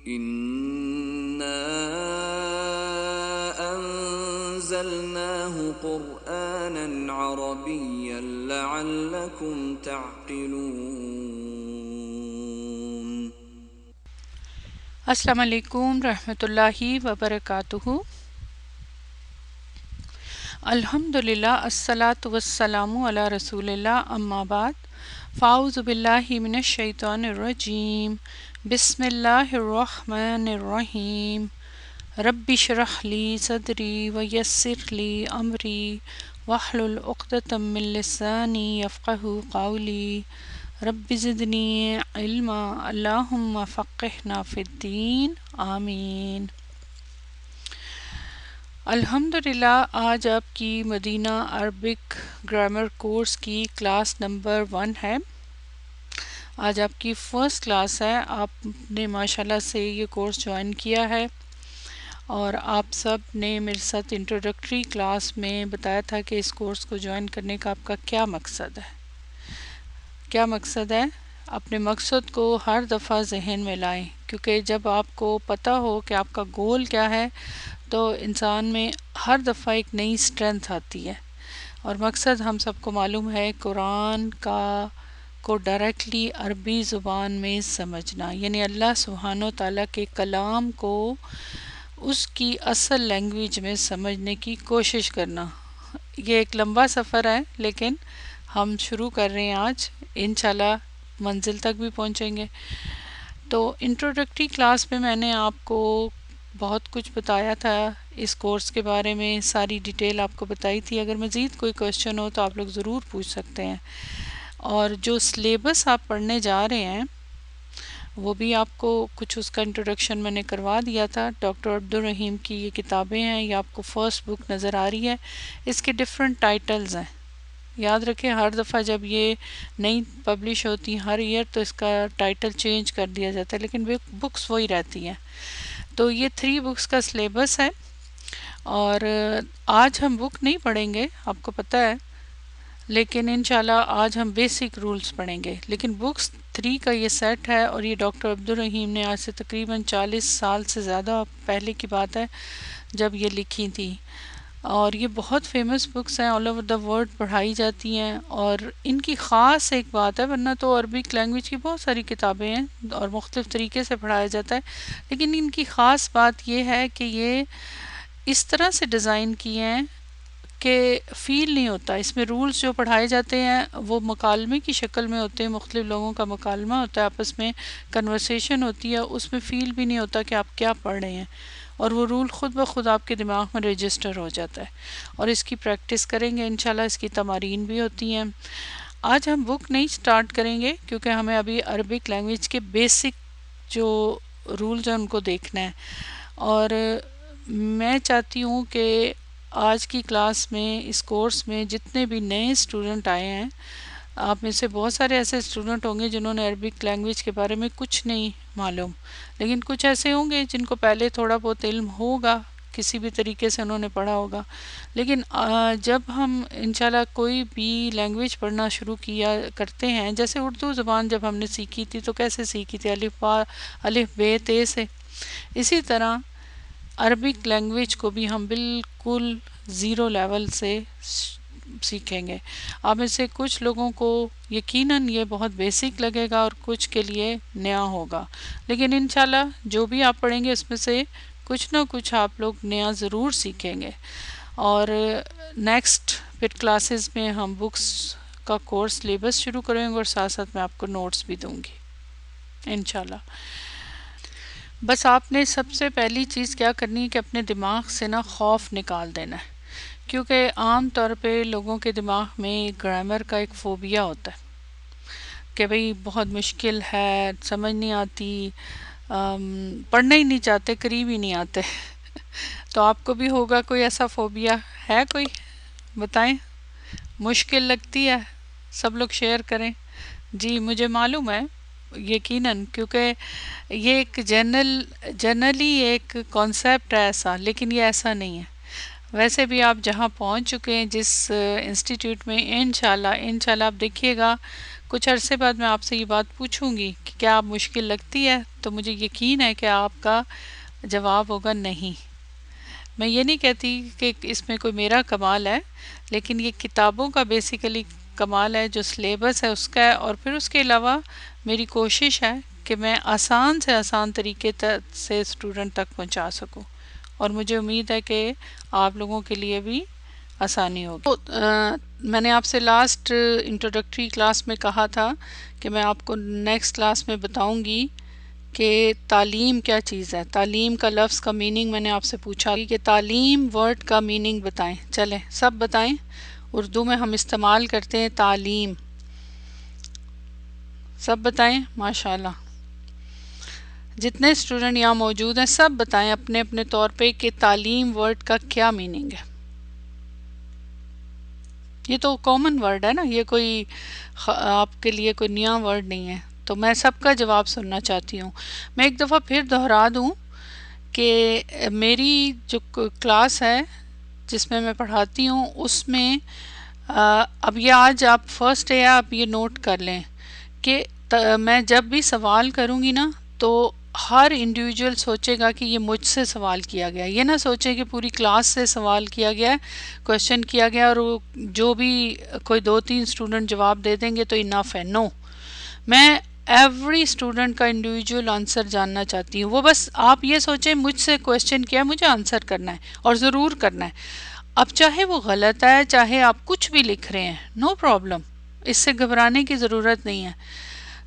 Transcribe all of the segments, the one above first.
إنا أنزلناه قرآنا عربيا لعلكم تعقلون. السلام علیکم رحمۃ اللہ وبرکاتہ. الحمدللہ الصلاۃ والسلام علی رسول اللہ، اما بعد، فاعوذ باللہ من الشیطان الرجیم، بسم اللہ الرحمن الرحیم. رب اشرح لی صدری ویسر لی امری واحلل عقدۃ من لسانی یفقہوا قولی. رب زدنی علما، اللہم فقہنا فی الدین، آمین. الحمدللہ آج آپ کی مدینہ عربک گرامر کورس کی کلاس نمبر 1 ہے. آج آپ کی فرسٹ کلاس ہے. آپ نے ماشاءاللہ سے یہ کورس جوائن کیا ہے، اور آپ سب نے میرے ساتھ انٹروڈکٹری کلاس میں بتایا تھا کہ اس کورس کو جوائن کرنے کا آپ کا کیا مقصد ہے. کیا مقصد ہے؟ اپنے مقصد کو ہر دفعہ ذہن میں لائیں، کیونکہ جب آپ کو پتہ ہو کہ آپ کا گول کیا ہے تو انسان میں ہر دفعہ ایک نئی اسٹرینتھ آتی ہے. اور مقصد ہم سب کو معلوم ہے، قرآن کو ڈائریکٹلی عربی زبان میں سمجھنا، یعنی اللہ سبحانہ و تعالیٰ کے کلام کو اس کی اصل لینگویج میں سمجھنے کی کوشش کرنا. یہ ایک لمبا سفر ہے، لیکن ہم شروع کر رہے ہیں آج. انشاءاللہ منزل تک بھی پہنچیں گے. تو انٹروڈکٹری کلاس میں میں نے آپ کو بہت کچھ بتایا تھا اس کورس کے بارے میں، ساری ڈیٹیل آپ کو بتائی تھی. اگر مزید کوئی کویشچن ہو تو آپ لوگ ضرور پوچھ سکتے ہیں. اور جو سلیبس آپ پڑھنے جا رہے ہیں وہ بھی آپ کو کچھ اس کا انٹروڈکشن میں نے کروا دیا تھا. ڈاکٹر عبدالرحیم کی یہ کتابیں ہیں، یہ آپ کو فرسٹ بک نظر آ رہی ہے. اس کے ڈفرینٹ ٹائٹلز ہیں. یاد رکھیں ہر دفعہ جب یہ نئی پبلش ہوتی ہیں ہر ایئر تو اس کا ٹائٹل چینج کر دیا جاتا ہے، لیکن بکس وہی رہتی ہیں. تو یہ 3 بکس کا سلیبس ہے، اور آج ہم بک نہیں پڑھیں گے، آپ کو پتہ ہے، لیکن انشاءاللہ آج ہم بیسک رولز پڑھیں گے. لیکن بکس 3 کا یہ سیٹ ہے، اور یہ ڈاکٹر عبدالرحیم نے آج سے تقریباً 40 سال سے زیادہ پہلے کی بات ہے جب یہ لکھی تھی. اور یہ بہت فیمس بکس ہیں، آل اوور دا ورلڈ پڑھائی جاتی ہیں. اور ان کی خاص ایک بات ہے، ورنہ تو عربک لینگویج کی بہت ساری کتابیں ہیں اور مختلف طریقے سے پڑھایا جاتا ہے، لیکن ان کی خاص بات یہ ہے کہ یہ اس طرح سے ڈیزائن کیے ہیں کہ فیل نہیں ہوتا. اس میں رولز جو پڑھائے جاتے ہیں وہ مکالمے کی شکل میں ہوتے ہیں، مختلف لوگوں کا مکالمہ ہوتا ہے، آپس میں کنورسیشن ہوتی ہے. اس میں فیل بھی نہیں ہوتا کہ آپ کیا پڑھ رہے ہیں، اور وہ رول خود بخود آپ کے دماغ میں رجسٹر ہو جاتا ہے. اور اس کی پریکٹس کریں گے انشاءاللہ. اس کی تمارین بھی ہوتی ہیں. آج ہم بک نہیں سٹارٹ کریں گے کیونکہ ہمیں ابھی عربک لینگویج کے بیسک جو رولز ہیں ان کو دیکھنا ہے. اور میں چاہتی ہوں کہ آج کی کلاس میں، اس کورس میں جتنے بھی نئے اسٹوڈنٹ آئے ہیں، آپ میں سے بہت سارے ایسے اسٹوڈنٹ ہوں گے جنہوں نے عربک لینگویج کے بارے میں کچھ نہیں معلوم، لیکن کچھ ایسے ہوں گے جن کو پہلے تھوڑا بہت علم ہوگا، کسی بھی طریقے سے انہوں نے پڑھا ہوگا. لیکن جب ہم انشاءاللہ کوئی بھی لینگویج پڑھنا شروع کیا کرتے ہیں، جیسے اردو زبان جب ہم نے سیکھی تھی تو کیسے سیکھی تھی؟ الف ب ت سے. اسی طرح عربک لینگویج کو بھی ہم بالکل زیرو لیول سے سیکھیں گے. آپ میں سے کچھ لوگوں کو یقیناً یہ بہت بیسک لگے گا اور کچھ کے لیے نیا ہوگا، لیکن انشاءاللہ جو بھی آپ پڑھیں گے اس میں سے کچھ نہ کچھ آپ لوگ نیا ضرور سیکھیں گے. اور نیکسٹ پھر کلاسز میں ہم بکس کا کورس سلیبس شروع کریں گے، اور ساتھ ساتھ میں آپ کو نوٹس بھی دوں گی انشاءاللہ. بس آپ نے سب سے پہلی چیز کیا کرنی ہے کہ اپنے دماغ سے نا خوف نکال دینا ہے، کیونکہ عام طور پہ لوگوں کے دماغ میں گرامر کا ایک فوبیا ہوتا ہے کہ بھئی بہت مشکل ہے، سمجھ نہیں آتی، پڑھنا ہی نہیں چاہتے، قریب ہی نہیں آتے. تو آپ کو بھی ہوگا کوئی ایسا فوبیا ہے؟ کوئی بتائیں. مشکل لگتی ہے؟ سب لوگ شیئر کریں. جی مجھے معلوم ہے یقیناً، کیونکہ یہ ایک جنرلی ایک کانسیپٹ ہے ایسا، لیکن یہ ایسا نہیں ہے. ویسے بھی آپ جہاں پہنچ چکے ہیں جس انسٹیٹیوٹ میں، انشاءاللہ آپ دیکھیے گا کچھ عرصے بعد میں آپ سے یہ بات پوچھوں گی کہ کیا آپ مشکل لگتی ہے، تو مجھے یقین ہے کہ آپ کا جواب ہوگا نہیں۔ میں یہ نہیں کہتی کہ اس میں کوئی میرا کمال ہے، لیکن یہ کتابوں کا بیسیکلی کمال ہے، جو سلیبس ہے اس کا ہے، اور پھر اس کے علاوہ میری کوشش ہے کہ میں آسان سے آسان طریقے سے اسٹوڈنٹ تک پہنچا سکوں، اور مجھے امید ہے کہ آپ لوگوں کے لیے بھی آسانی ہوگی۔ میں نے آپ سے لاسٹ انٹروڈکٹری کلاس میں کہا تھا کہ میں آپ کو نیکسٹ کلاس میں بتاؤں گی کہ تعلیم کیا چیز ہے۔ تعلیم کا لفظ کا میننگ میں نے آپ سے پوچھا کہ تعلیم ورڈ کا میننگ بتائیں، چلیں سب بتائیں۔ اردو میں ہم استعمال کرتے ہیں تعلیم، سب بتائیں ماشاءاللہ۔ جتنے اسٹوڈنٹ یہاں موجود ہیں سب بتائیں اپنے اپنے طور پہ کہ تعلیم ورڈ کا کیا میننگ ہے۔ یہ تو کامن ورڈ ہے نا، یہ کوئی آپ کے لیے کوئی نیا ورڈ نہیں ہے، تو میں سب کا جواب سننا چاہتی ہوں۔ میں ایک دفعہ پھر دہرا دوں کہ میری جو کلاس ہے جس میں پڑھاتی ہوں اس میں اب یہ آج آپ فرسٹ ہے، آپ یہ نوٹ کر لیں کہ میں جب بھی سوال کروں گی نا تو ہر انڈیویجول سوچے گا کہ یہ مجھ سے سوال کیا گیا، یہ نہ سوچے کہ پوری کلاس سے سوال کیا گیا ہے، کویشچن کیا گیا اور جو بھی کوئی 2-3 اسٹوڈنٹ جواب دے دیں گے تو انف ہے۔ نو، میں ایوری اسٹوڈنٹ کا انڈیویجول آنسر جاننا چاہتی ہوں۔ وہ بس آپ یہ سوچیں مجھ سے کویشچن کیا ہے، مجھے آنسر کرنا ہے اور ضرور کرنا ہے۔ اب چاہے وہ غلط ہے، چاہے آپ کچھ بھی لکھ رہے ہیں، نو پرابلم، اس سے گھبرانے کی ضرورت نہیں ہے۔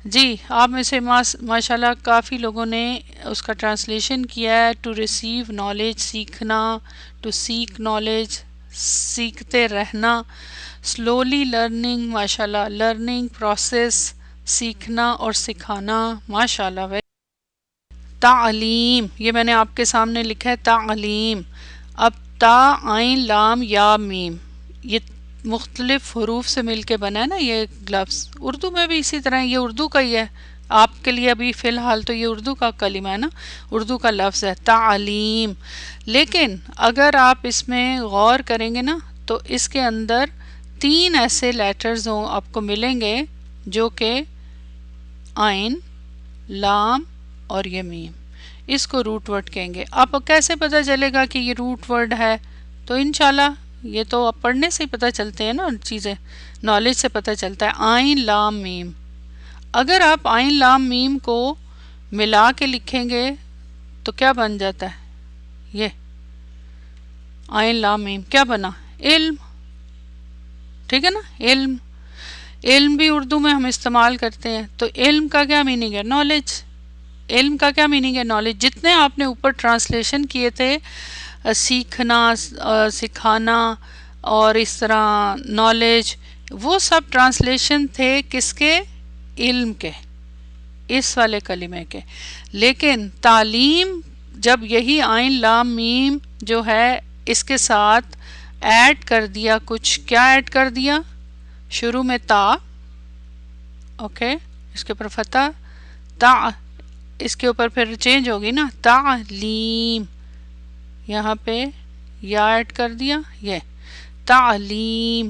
جی، آپ میں سے ماشاءاللہ کافی لوگوں نے اس کا ٹرانسلیشن کیا ہے، ٹو ریسیو نالج، سیکھنا، ٹو سیک نالج، سیکھتے رہنا، سلولی لرننگ، ماشاءاللہ لرننگ پروسیس، سیکھنا اور سکھانا، ماشاءاللہ۔ تعلیم، یہ میں نے آپ کے سامنے لکھا ہے تعلیم۔ اب تا، عین، لام، یا، میم، یہ مختلف حروف سے مل کے بنا ہے نا یہ لفظ۔ اردو میں بھی اسی طرح، یہ اردو کا ہی ہے آپ کے لیے ابھی فی الحال، تو یہ اردو کا کلمہ ہے نا، اردو کا لفظ ہے تعلیم۔ لیکن اگر آپ اس میں غور کریں گے نا تو اس کے اندر 3 ایسے لیٹرز آپ کو ملیں گے جو کہ عین، لام اور یہ میم، اس کو روٹ ورڈ کہیں گے۔ آپ کیسے پتہ چلے گا کہ یہ روٹ ورڈ ہے؟ تو انشاءاللہ یہ تو اب پڑھنے سے ہی پتہ چلتے ہیں نا چیزیں، نالج سے پتہ چلتا ہے۔ عین، لام، میم، اگر آپ عین، لام، میم کو ملا کے لکھیں گے تو کیا بن جاتا ہے؟ یہ عین، لام، میم کیا بنا؟ علم، ٹھیک ہے نا، علم۔ علم بھی اردو میں ہم استعمال کرتے ہیں، تو علم کا کیا میننگ ہے؟ نالج۔ علم کا کیا میننگ ہے؟ نالج۔ جتنے آپ نے اوپر ٹرانسلیشن کیے تھے، سیکھنا، سکھانا اور اس طرح نالج، وہ سب ٹرانسلیشن تھے کس کے؟ علم کے، اس والے کلمے کے۔ لیکن تعلیم جب یہی عین، لام، میم جو ہے اس کے ساتھ ایڈ کر دیا کچھ، کیا ایڈ کر دیا؟ شروع میں تا، اوکے، اس کے اوپر فتح، تا، اس کے اوپر پھر چینج ہوگی نا، تعلیم، یہاں پہ یا ایڈ کر دیا، یہ تعلیم۔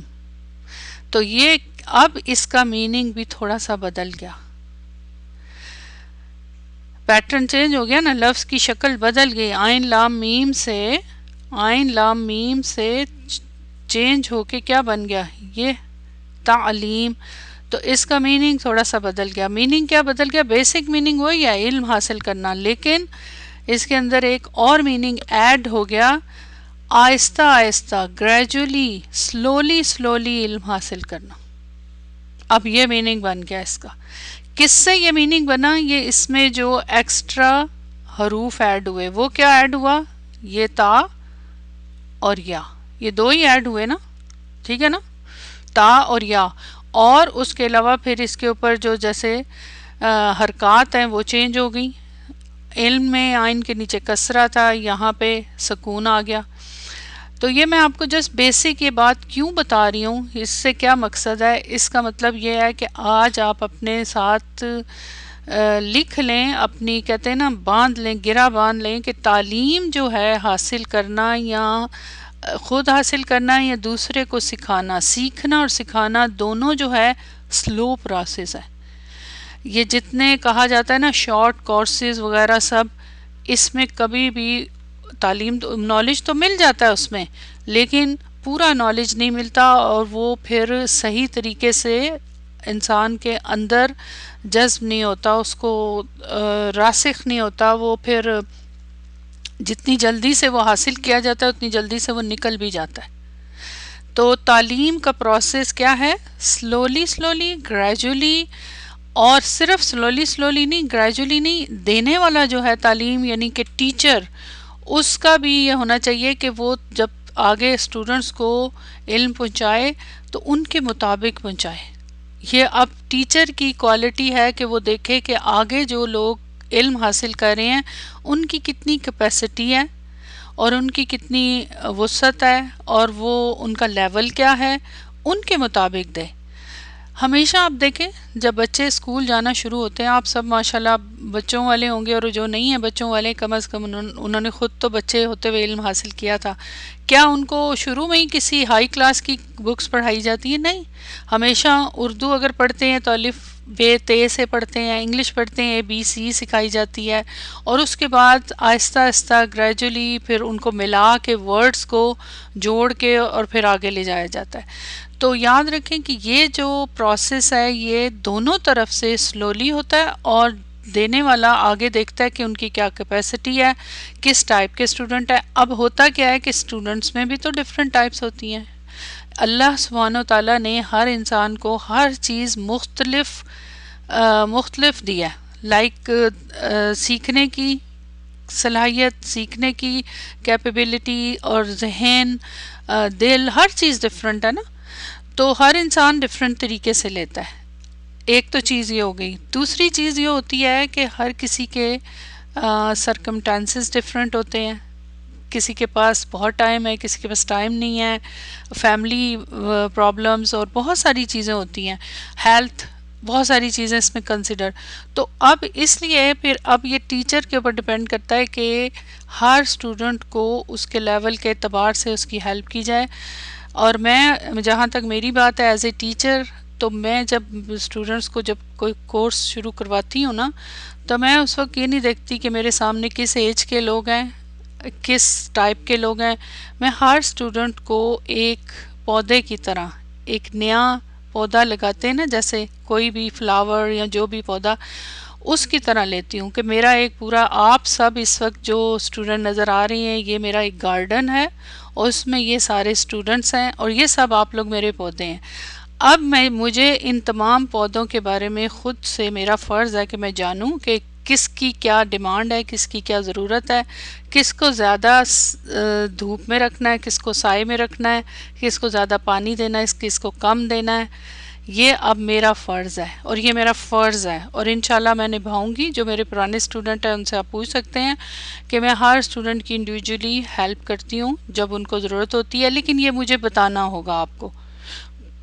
تو یہ اب اس کا میننگ بھی تھوڑا سا بدل گیا، پیٹرن چینج ہو گیا نا، لفظ کی شکل بدل گئی، عین، لام، میم سے، عین، لام، میم سے چینج ہو کے کیا بن گیا؟ یہ تعلیم۔ تو اس کا میننگ تھوڑا سا بدل گیا۔ میننگ کیا بدل گیا؟ بیسک میننگ وہی ہے، علم حاصل کرنا، لیکن اس کے اندر ایک اور میننگ ایڈ ہو گیا، آہستہ آہستہ، گریجولی، سلولی علم حاصل کرنا۔ اب یہ میننگ بن گیا اس کا۔ کس سے یہ میننگ بنا؟ یہ اس میں جو ایکسٹرا حروف ایڈ ہوئے، وہ کیا ایڈ ہوا؟ یہ تا اور یا، یہ 2 ہی ایڈ ہوئے نا، ٹھیک ہے نا، تا اور یا، اور اس کے علاوہ پھر اس کے اوپر جو جیسے حرکات ہیں وہ چینج ہو گئی۔ علم میں عین کے نیچے کسرہ تھا، یہاں پہ سکون آ گیا۔ تو یہ میں آپ کو جسٹ بیسک یہ بات کیوں بتا رہی ہوں، اس سے کیا مقصد ہے؟ اس کا مطلب یہ ہے کہ آج آپ اپنے ساتھ لکھ لیں، اپنی کہتے ہیں نا باندھ لیں، گرہ باندھ لیں کہ تعلیم جو ہے حاصل کرنا یا خود حاصل کرنا یا دوسرے کو سکھانا. سیکھنا اور سکھانا دونوں جو ہے سلو پروسیس ہے. یہ جتنے کہا جاتا ہے نا شارٹ کورسز وغیرہ سب، اس میں کبھی بھی تعلیم نالج تو مل جاتا ہے اس میں، لیکن پورا نالج نہیں ملتا، اور وہ پھر صحیح طریقے سے انسان کے اندر جذب نہیں ہوتا، اس کو راسخ نہیں ہوتا. وہ پھر جتنی جلدی سے وہ حاصل کیا جاتا ہے اتنی جلدی سے وہ نکل بھی جاتا ہے. تو تعلیم کا پروسیس کیا ہے؟ سلولی سلولی، گریجولی، اور صرف سلولی نہیں، گریجولی نہیں. دینے والا جو ہے تعلیم یعنی کہ ٹیچر، اس کا بھی یہ ہونا چاہیے کہ وہ جب آگے اسٹوڈنٹس کو علم پہنچائے تو ان کے مطابق پہنچائے. یہ اب ٹیچر کی کوالٹی ہے کہ وہ دیکھے کہ آگے جو لوگ علم حاصل کر رہے ہیں ان کی کتنی کیپیسٹی ہے اور ان کی کتنی وسعت ہے اور وہ ان کا لیول کیا ہے، ان کے مطابق دے. ہمیشہ آپ دیکھیں جب بچے اسکول جانا شروع ہوتے ہیں، آپ سب ماشاءاللہ بچوں والے ہوں گے، اور جو نہیں ہیں بچوں والے کم از کم انہوں نے خود تو بچے ہوتے ہوئے علم حاصل کیا تھا. کیا ان کو شروع میں ہی کسی ہائی کلاس کی بکس پڑھائی جاتی ہیں؟ نہیں. ہمیشہ اردو اگر پڑھتے ہیں تو الف بے تے سے پڑھتے ہیں، انگلش پڑھتے ہیں ABC سکھائی جاتی ہے، اور اس کے بعد آہستہ آہستہ گریجولی پھر ان کو ملا کے ورڈز کو جوڑ کے اور پھر آگے لے جایا جاتا ہے. تو یاد رکھیں کہ یہ جو پروسیس ہے یہ دونوں طرف سے سلولی ہوتا ہے، اور دینے والا آگے دیکھتا ہے کہ ان کی کیا کیپیسٹی ہے، کس ٹائپ کے اسٹوڈنٹ ہے. اب ہوتا کیا ہے کہ اسٹوڈنٹس میں بھی تو ڈفرینٹ ٹائپس ہوتی ہیں. اللہ سبحانہ و تعالیٰ نے ہر انسان کو ہر چیز مختلف دیا ہے. لائک سیکھنے کی صلاحیت، سیکھنے کی کیپیبلٹی اور ذہن، دل، ہر چیز ڈفرینٹ ہے نا. تو ہر انسان ڈفرینٹ طریقے سے لیتا ہے. ایک تو چیز یہ ہو گئی. دوسری چیز یہ ہوتی ہے کہ ہر کسی کے سرکمٹانسز ڈفرینٹ ہوتے ہیں. کسی کے پاس بہت ٹائم ہے، کسی کے پاس ٹائم نہیں ہے، فیملی پرابلمز اور بہت ساری چیزیں ہوتی ہیں، ہیلتھ، بہت ساری چیزیں اس میں کنسیڈر. تو اب اس لیے پھر اب یہ ٹیچر کے اوپر ڈپینڈ کرتا ہے کہ ہر اسٹوڈنٹ کو اس کے لیول کے اعتبار سے اس کی ہیلپ کی جائے. اور میں جہاں تک میری بات ہے ایز اے ٹیچر، تو میں جب اسٹوڈنٹس کو جب کوئی کورس شروع کرواتی ہوں نا، تو میں اس وقت یہ نہیں دیکھتی کہ میرے سامنے کس ایج کے لوگ ہیں، کس ٹائپ کے لوگ ہیں. میں ہر اسٹوڈنٹ کو ایک پودے کی طرح، ایک نیا پودا لگاتے ہیں نا، جیسے کوئی بھی فلاور یا جو بھی پودا، اس کی طرح لیتی ہوں کہ میرا ایک پورا، آپ سب اس وقت جو اسٹوڈنٹ نظر آ رہے ہیں یہ میرا ایک گارڈن ہے، اور اس میں یہ سارے اسٹوڈنٹس ہیں، اور یہ سب آپ لوگ میرے پودے ہیں. اب مجھے ان تمام پودوں کے بارے میں خود سے میرا فرض ہے کہ میں جانوں کہ کس کی کیا ڈیمانڈ ہے، کس کی کیا ضرورت ہے، کس کو زیادہ دھوپ میں رکھنا ہے، کس کو سائے میں رکھنا ہے، کس کو زیادہ پانی دینا ہے، کس کو کم دینا ہے. یہ اب میرا فرض ہے، اور یہ میرا فرض ہے، اور انشاءاللہ میں نبھاؤں گی. جو میرے پرانے اسٹوڈنٹ ہیں ان سے آپ پوچھ سکتے ہیں کہ میں ہر اسٹوڈنٹ کی انڈیویجولی ہیلپ کرتی ہوں جب ان کو ضرورت ہوتی ہے. لیکن یہ مجھے بتانا ہوگا آپ کو.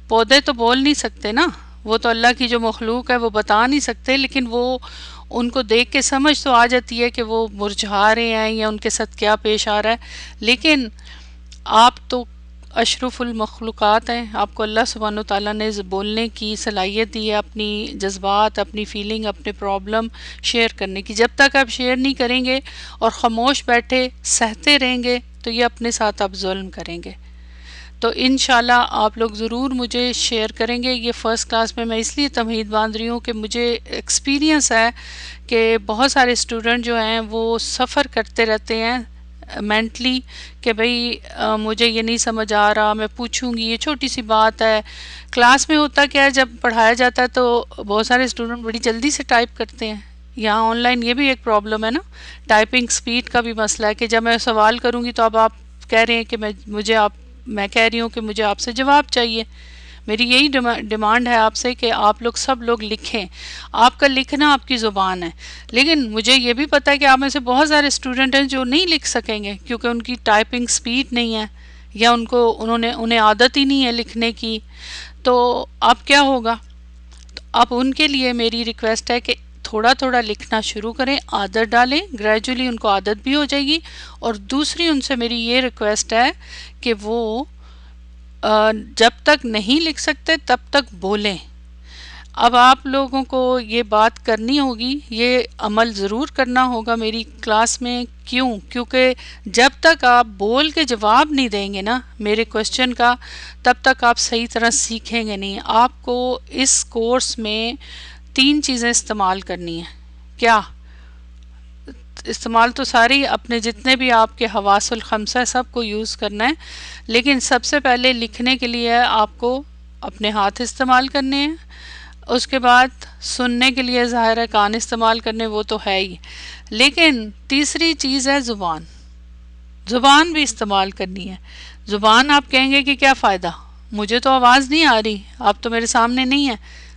پودے تو بول نہیں سکتے نا، وہ تو اللہ کی جو مخلوق ہے وہ بتا نہیں سکتے، لیکن وہ ان کو دیکھ کے سمجھ تو آ جاتی ہے کہ وہ مرجھا رہے ہیں یا ان کے ساتھ کیا پیش آ رہا ہے. لیکن آپ تو اشرف المخلوقات ہیں، آپ کو اللہ سبحانہ و تعالیٰ نے بولنے کی صلاحیت دی ہے، اپنی جذبات، اپنی فیلنگ، اپنے پرابلم شیئر کرنے کی. جب تک آپ شیئر نہیں کریں گے اور خاموش بیٹھے سہتے رہیں گے تو یہ اپنے ساتھ آپ ظلم کریں گے. تو انشاءاللہ آپ لوگ ضرور مجھے شیئر کریں گے. یہ فرسٹ کلاس میں اس لیے تمہید باندھ رہی ہوں کہ مجھے ایکسپیرینس ہے کہ بہت سارے اسٹوڈنٹ جو ہیں وہ سفر کرتے رہتے ہیں مینٹلی کہ بھئی مجھے یہ نہیں سمجھ آ رہا، میں پوچھوں گی. یہ چھوٹی سی بات ہے. کلاس میں ہوتا کیا ہے، جب پڑھایا جاتا ہے تو بہت سارے اسٹوڈنٹ بڑی جلدی سے ٹائپ کرتے ہیں. یہاں آن لائن یہ بھی ایک پرابلم ہے نا، ٹائپنگ سپیڈ کا بھی مسئلہ ہے کہ جب میں سوال کروں گی تو اب آپ کہہ رہے ہیں کہ میں کہہ رہی ہوں کہ مجھے آپ سے جواب چاہیے. میری یہی ڈیمانڈ ہے آپ سے کہ آپ لوگ سب لوگ لکھیں. آپ کا لکھنا آپ کی زبان ہے، لیکن مجھے یہ بھی پتہ ہے کہ آپ میں سے بہت سارے اسٹوڈنٹ ہیں جو نہیں لکھ سکیں گے کیونکہ ان کی ٹائپنگ سپیڈ نہیں ہے، یا انہیں عادت ہی نہیں ہے لکھنے کی. تو اب کیا ہوگا؟ تو اب ان کے لیے میری ریکویسٹ ہے کہ تھوڑا تھوڑا لکھنا شروع کریں، عادت ڈالیں، گریجولی ان کو عادت بھی ہو جائے گی. اور دوسری ان سے میری یہ ریکویسٹ ہے کہ وہ جب تک نہیں لکھ سکتے تب تک بولیں. اب آپ لوگوں کو یہ بات کرنی ہوگی، یہ عمل ضرور کرنا ہوگا میری کلاس میں. کیونکہ جب تک آپ بول کے جواب نہیں دیں گے نا میرے کوشچن کا، تب تک آپ صحیح طرح سیکھیں گے نہیں. آپ کو اس کورس میں 3 چیزیں استعمال کرنی ہیں. کیا استعمال؟ تو ساری اپنے جتنے بھی آپ کے حواس الخمسہ سب کو یوز کرنا ہے، لیکن سب سے پہلے لکھنے کے لیے آپ کو اپنے ہاتھ استعمال کرنے ہیں. اس کے بعد سننے کے لیے ظاہر ہے کان استعمال کرنے، وہ تو ہے ہی، لیکن تیسری چیز ہے زبان. زبان بھی استعمال کرنی ہے. زبان آپ کہیں گے کہ کیا فائدہ، مجھے تو آواز نہیں آ رہی، آپ تو میرے سامنے نہیں ہیں،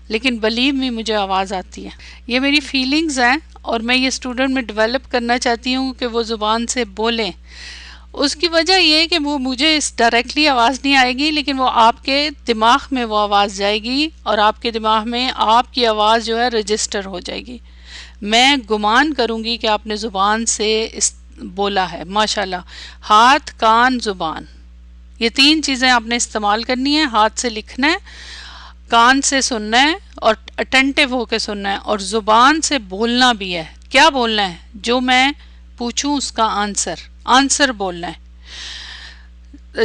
لیکن بلیو می مجھے آواز آتی ہے. یہ میری فیلنگز ہیں اور میں یہ اسٹوڈنٹ میں ڈیولپ کرنا چاہتی ہوں کہ وہ زبان سے بولیں. اس کی وجہ یہ ہے کہ وہ مجھے ڈائریکٹلی آواز نہیں آئے گی، لیکن وہ آپ کے دماغ میں وہ آواز جائے گی اور آپ کے دماغ میں آپ کی آواز جو ہے رجسٹر ہو جائے گی. میں گمان کروں گی کہ آپ نے زبان سے بولا ہے. ماشاءاللہ. ہاتھ، کان، زبان، یہ 3 چیزیں آپ نے استعمال کرنی ہیں. ہاتھ سے لکھنا ہے، کان سے سننا ہے اور اٹینٹیو ہو کے سننا ہے، اور زبان سے بولنا بھی ہے. کیا بولنا ہے؟ جو میں پوچھوں اس کا آنسر بولنا ہے.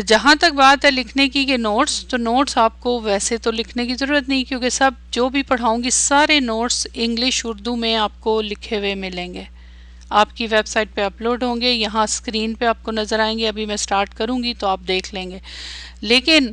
جہاں تک بات ہے لکھنے کی کہ نوٹس، تو نوٹس آپ کو ویسے تو لکھنے کی ضرورت نہیں، کیونکہ سب جو بھی پڑھاؤں گی سارے نوٹس انگلش اردو میں آپ کو لکھے ہوئے ملیں گے. آپ کی ویب سائٹ پہ اپلوڈ ہوں گے، یہاں اسکرین پہ آپ کو نظر آئیں گے. ابھی میں سٹارٹ کروں گی تو آپ دیکھ لیں گے. لیکن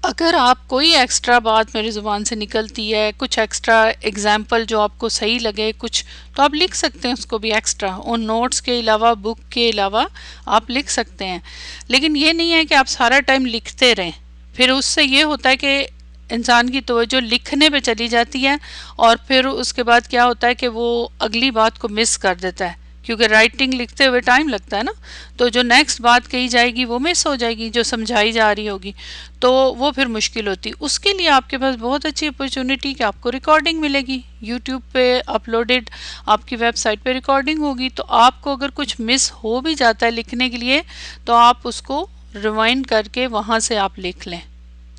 اگر آپ کوئی ایکسٹرا بات میری زبان سے نکلتی ہے، کچھ ایکسٹرا ایگزامپل جو آپ کو صحیح لگے کچھ، تو آپ لکھ سکتے ہیں اس کو بھی ایکسٹرا. ان نوٹس کے علاوہ، بک کے علاوہ آپ لکھ سکتے ہیں. لیکن یہ نہیں ہے کہ آپ سارا ٹائم لکھتے رہیں، پھر اس سے یہ ہوتا ہے کہ انسان کی توجہ لکھنے پہ چلی جاتی ہے، اور پھر اس کے بعد کیا ہوتا ہے کہ وہ اگلی بات کو مس کر دیتا ہے، کیونکہ رائٹنگ لکھتے ہوئے ٹائم لگتا ہے نا. تو جو نیکسٹ بات کہی جائے گی وہ مس ہو جائے گی، جو سمجھائی جا رہی ہوگی، تو وہ پھر مشکل ہوتی. اس کے لیے آپ کے پاس بہت اچھی اپرچونٹی کہ آپ کو ریکارڈنگ ملے گی. یوٹیوب پہ اپلوڈڈ آپ کی ویب سائٹ پہ ریکارڈنگ ہوگی، تو آپ کو اگر کچھ مس ہو بھی جاتا ہے لکھنے کے لیے تو آپ اس کو ریوائنڈ کر کے وہاں سے آپ لکھ لیں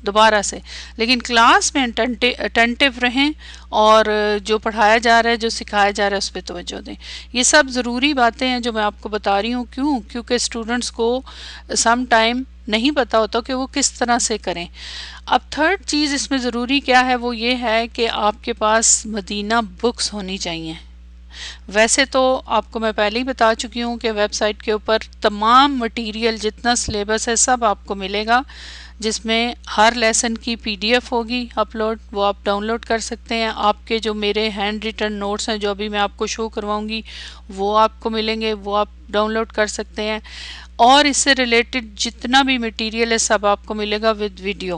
دوبارہ سے. لیکن کلاس میں اٹینٹیو رہیں اور جو پڑھایا جا رہا ہے، جو سکھایا جا رہا ہے اس پہ توجہ دیں. یہ سب ضروری باتیں ہیں جو میں آپ کو بتا رہی ہوں. کیونکہ اسٹوڈنٹس کو سم ٹائم نہیں پتہ ہوتا کہ وہ کس طرح سے کریں. اب تھرڈ چیز اس میں ضروری کیا ہے، وہ یہ ہے کہ آپ کے پاس مدینہ بکس ہونی چاہیے. ویسے تو آپ کو میں پہلے ہی بتا چکی ہوں کہ ویب سائٹ کے اوپر تمام مٹیریل جتنا سلیبس ہے سب آپ کو ملے گا، جس میں ہر لیسن کی PDF ہوگی اپلوڈ، وہ آپ ڈاؤن لوڈ کر سکتے ہیں. آپ کے جو میرے ہینڈ ریٹن نوٹس ہیں جو ابھی میں آپ کو شو کرواؤں گی وہ آپ کو ملیں گے، وہ آپ ڈاؤن لوڈ کر سکتے ہیں. اور اس سے ریلیٹڈ جتنا بھی مٹیریل ہے سب آپ کو ملے گا ود ویڈیو.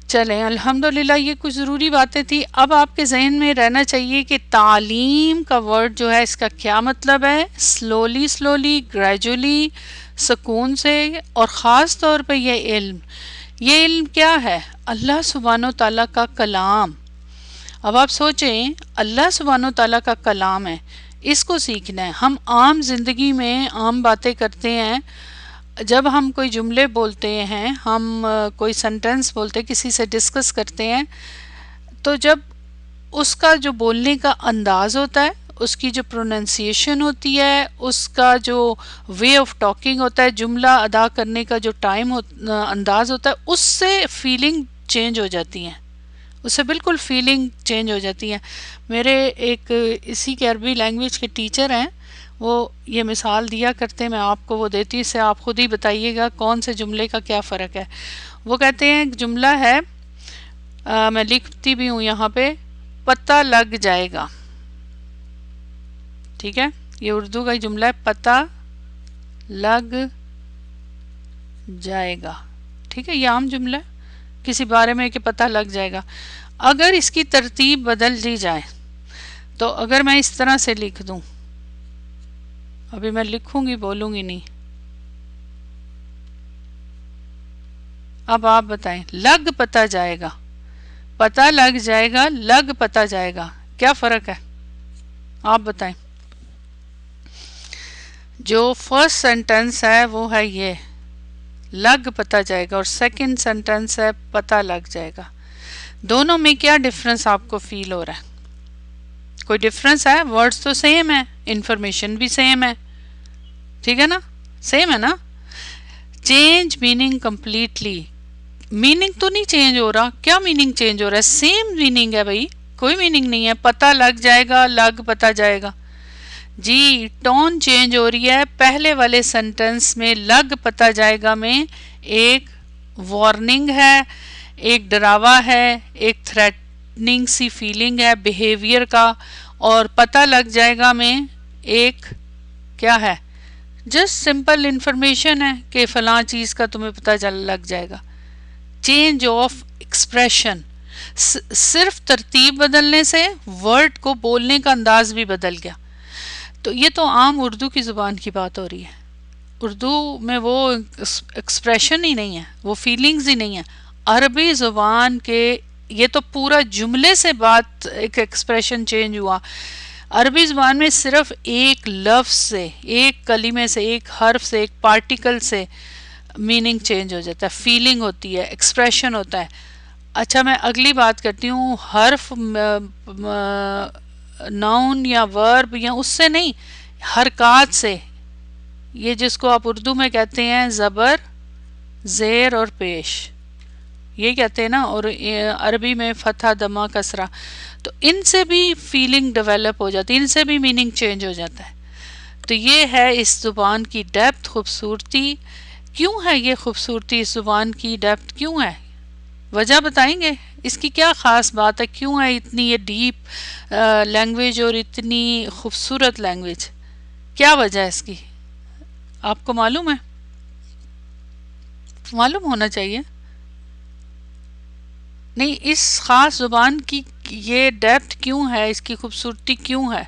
چلیں الحمدللہ یہ کچھ ضروری باتیں تھیں. اب آپ کے ذہن میں رہنا چاہیے کہ تعلیم کا ورڈ جو ہے اس کا کیا مطلب ہے. سلولی گریجولی، سکون سے، اور خاص طور پہ یہ علم کیا ہے؟ اللہ سبحانہ و تعالیٰ کا کلام. اب آپ سوچیں اللہ سبحانہ و تعالیٰ کا کلام ہے، اس کو سیکھنا ہے. ہم عام زندگی میں عام باتیں کرتے ہیں، جب ہم کوئی جملے بولتے ہیں، ہم کوئی سینٹنس بولتے ہیں، کسی سے ڈسکس کرتے ہیں، تو جب اس کا جو بولنے کا انداز ہوتا ہے، اس کی جو پروننسیشن ہوتی ہے، اس کا جو وے آف ٹاکنگ ہوتا ہے، جملہ ادا کرنے کا جو ٹائم انداز ہوتا ہے، اس سے فیلنگ چینج ہو جاتی ہیں، اس سے بالکل فیلنگ چینج ہو جاتی ہے. میرے ایک اسی کے عربی لینگویج کے ٹیچر ہیں، وہ یہ مثال دیا کرتے ہیں، میں آپ کو وہ دیتی ہوں، اس سے آپ خود ہی بتائیے گا کون سے جملے کا کیا فرق ہے. وہ کہتے ہیں ایک جملہ ہے، میں لکھتی بھی ہوں یہاں پہ، پتہ لگ جائے گا. ٹھیک ہے، یہ اردو کا جملہ ہے، پتہ لگ جائے گا. ٹھیک ہے، یہ عام جملہ ہے کسی بارے میں کہ پتہ لگ جائے گا. اگر اس کی ترتیب بدل دی جائے تو اگر میں اس طرح سے لکھ دوں، ابھی میں لکھوں گی بولوں گی نہیں، اب آپ بتائیں، لگ پتہ جائے گا، پتہ لگ جائے گا، لگ پتہ جائے گا، کیا فرق ہے آپ بتائیں. جو فرسٹ سینٹنس ہے وہ ہے یہ لگ پتہ جائے گا، اور سیکنڈ سینٹنس ہے پتہ لگ جائے گا. دونوں میں کیا ڈفرنس آپ کو فیل ہو رہا ہے؟ کوئی ڈفرنس ہے؟ ورڈز تو سیم ہے، انفارمیشن بھی سیم ہے، ٹھیک ہے نا، سیم ہے نا. چینج میننگ کمپلیٹلی، میننگ تو نہیں چینج ہو رہا. کیا میننگ چینج ہو رہا ہے؟ سیم میننگ ہے بھائی، کوئی میننگ نہیں ہے. پتہ لگ جائے گا، لگ پتہ جائے گا. جی ٹون چینج ہو رہی ہے. پہلے والے سینٹنس میں لگ پتہ جائے گا میں ایک وارننگ ہے، ایک ڈراوا ہے، ایک تھریٹننگ سی فیلنگ ہے بیہیویئر کا، اور پتہ لگ جائے گا میں ایک کیا ہے، جسٹ سمپل انفارمیشن ہے کہ فلاں چیز کا تمہیں پتہ لگ جائے گا. چینج آف ایکسپریشن، صرف ترتیب بدلنے سے ورڈ کو بولنے کا انداز بھی بدل گیا. تو یہ تو عام اردو کی زبان کی بات ہو رہی ہے. اردو میں وہ ایکسپریشن ہی نہیں ہے، وہ فیلنگز ہی نہیں ہے. عربی زبان کے یہ تو پورا جملے سے بات، ایک ایکسپریشن چینج ہوا. عربی زبان میں صرف ایک لفظ سے، ایک کلمے سے، ایک حرف سے، ایک پارٹیکل سے میننگ چینج ہو جاتا ہے، فیلنگ ہوتی ہے، ایکسپریشن ہوتا ہے. اچھا میں اگلی بات کرتی ہوں. حرف ناؤن یا ورب یا اس سے نہیں، حرکات سے. یہ جس کو آپ اردو میں کہتے ہیں زبر، زیر اور پیش، یہ کہتے ہیں نا، اور عربی میں فتحہ، دمہ، کسرہ. تو ان سے بھی فیلنگ ڈیولپ ہو جاتی ہے، ان سے بھی میننگ چینج ہو جاتا ہے. تو یہ ہے اس زبان کی ڈیپتھ، خوبصورتی. کیوں ہے یہ خوبصورتی اس زبان کی ڈیپتھ کیوں ہے؟ وجہ بتائیں گے اس کی کیا خاص بات ہے، کیوں ہے اتنی یہ ڈیپ لینگویج اور اتنی خوبصورت لینگویج؟ کیا وجہ ہے اس کی؟ آپ کو معلوم ہے؟ معلوم ہونا چاہیے. نہیں، اس خاص زبان کی یہ ڈیپتھ کیوں ہے، اس کی خوبصورتی کیوں ہے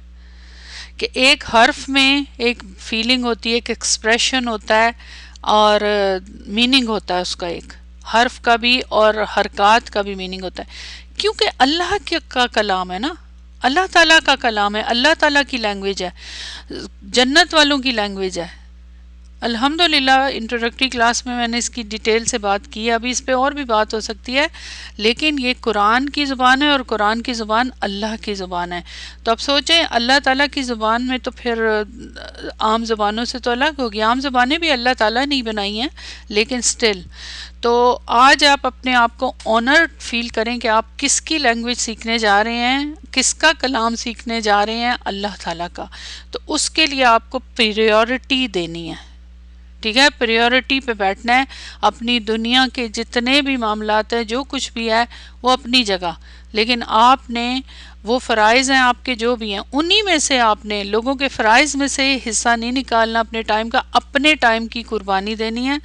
کہ ایک حرف میں ایک فیلنگ ہوتی ہے، ایک ایکسپریشن ہوتا ہے، اور میننگ ہوتا ہے اس کا، ایک حرف کا بھی اور حرکات کا بھی میننگ ہوتا ہے. کیونکہ اللہ کا کلام ہے نا، اللہ تعالیٰ کا کلام ہے، اللہ تعالیٰ کی لینگویج ہے، جنت والوں کی لینگویج ہے. الحمدللہ انٹروڈکٹری کلاس میں نے اس کی ڈیٹیل سے بات کی ہے، ابھی اس پہ اور بھی بات ہو سکتی ہے، لیکن یہ قرآن کی زبان ہے، اور قرآن کی زبان اللہ کی زبان ہے. تو اب سوچیں اللہ تعالیٰ کی زبان میں تو پھر عام زبانوں سے تو الگ ہوگی. عام زبانیں بھی اللہ تعالیٰ نے ہی بنائی ہیں، لیکن سٹل. تو آج آپ اپنے آپ کو آنر فیل کریں کہ آپ کس کی لینگویج سیکھنے جا رہے ہیں، کس کا کلام سیکھنے جا رہے ہیں، اللہ تعالیٰ کا. تو اس کے لیے آپ کو پریورٹی دینی ہے، ٹھیک ہے، پریورٹی پہ بیٹھنا ہے. اپنی دنیا کے جتنے بھی معاملات ہیں، جو کچھ بھی ہے وہ اپنی جگہ، لیکن آپ نے وہ فرائض ہیں آپ کے جو بھی ہیں، انہی میں سے آپ نے لوگوں کے فرائض میں سے حصہ نہیں نکالنا اپنے ٹائم کا، اپنے ٹائم کی قربانی دینی ہے،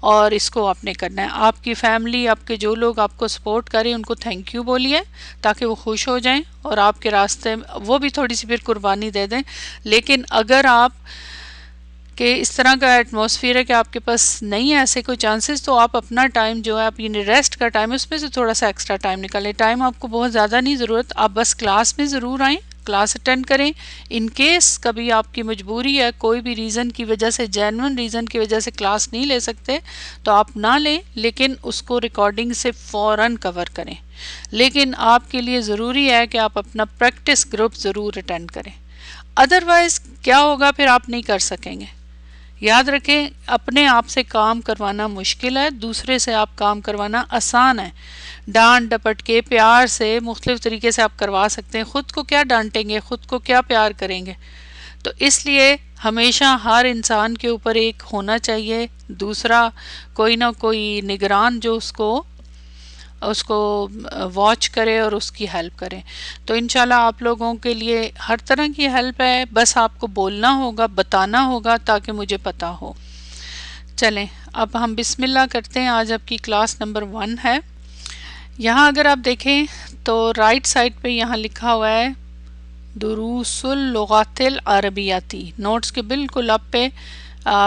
اور اس کو آپ نے کرنا ہے. آپ کی فیملی، آپ کے جو لوگ آپ کو سپورٹ کریں ان کو تھینک یو بولیے تاکہ وہ خوش ہو جائیں، اور آپ کے راستے وہ بھی تھوڑی سی پھر قربانی دے دیں. لیکن اگر آپ کہ اس طرح کا ایٹماسفیئر ہے کہ آپ کے پاس نہیں ہے ایسے کوئی چانسز، تو آپ اپنا ٹائم جو ہے، آپ یعنی ریسٹ کا ٹائم ہے، اس میں سے تھوڑا سا ایکسٹرا ٹائم نکالیں. ٹائم آپ کو بہت زیادہ نہیں ضرورت، آپ بس کلاس میں ضرور آئیں، کلاس اٹینڈ کریں. ان کیس کبھی آپ کی مجبوری ہے، کوئی بھی ریزن کی وجہ سے، جینون ریزن کی وجہ سے کلاس نہیں لے سکتے تو آپ نہ لیں، لیکن اس کو ریکارڈنگ سے فوراً کور کریں. لیکن آپ کے لیے ضروری ہے کہ آپ اپنا پریکٹس گروپ ضرور اٹینڈ کریں. ادروائز کیا ہوگا، پھر آپ نہیں کر سکیں گے. یاد رکھیں، اپنے آپ سے کام کروانا مشکل ہے، دوسرے سے آپ کام کروانا آسان ہے. ڈانٹ ڈپٹ کے پیار سے مختلف طریقے سے آپ کروا سکتے ہیں. خود کو کیا ڈانٹیں گے، خود کو کیا پیار کریں گے؟ تو اس لیے ہمیشہ ہر انسان کے اوپر ایک ہونا چاہیے دوسرا کوئی نہ کوئی نگران جو اس کو واچ کرے اور اس کی ہیلپ کرے. تو انشاءاللہ آپ لوگوں کے لیے ہر طرح کی ہیلپ ہے، بس آپ کو بولنا ہوگا، بتانا ہوگا تاکہ مجھے پتہ ہو. چلیں اب ہم بسم اللہ کرتے ہیں. آج آپ کی کلاس نمبر 1 ہے. یہاں اگر آپ دیکھیں تو رائٹ سائڈ پہ یہاں لکھا ہوا ہے دروس اللغات العربیاتی. نوٹس کے بالکل اب پہ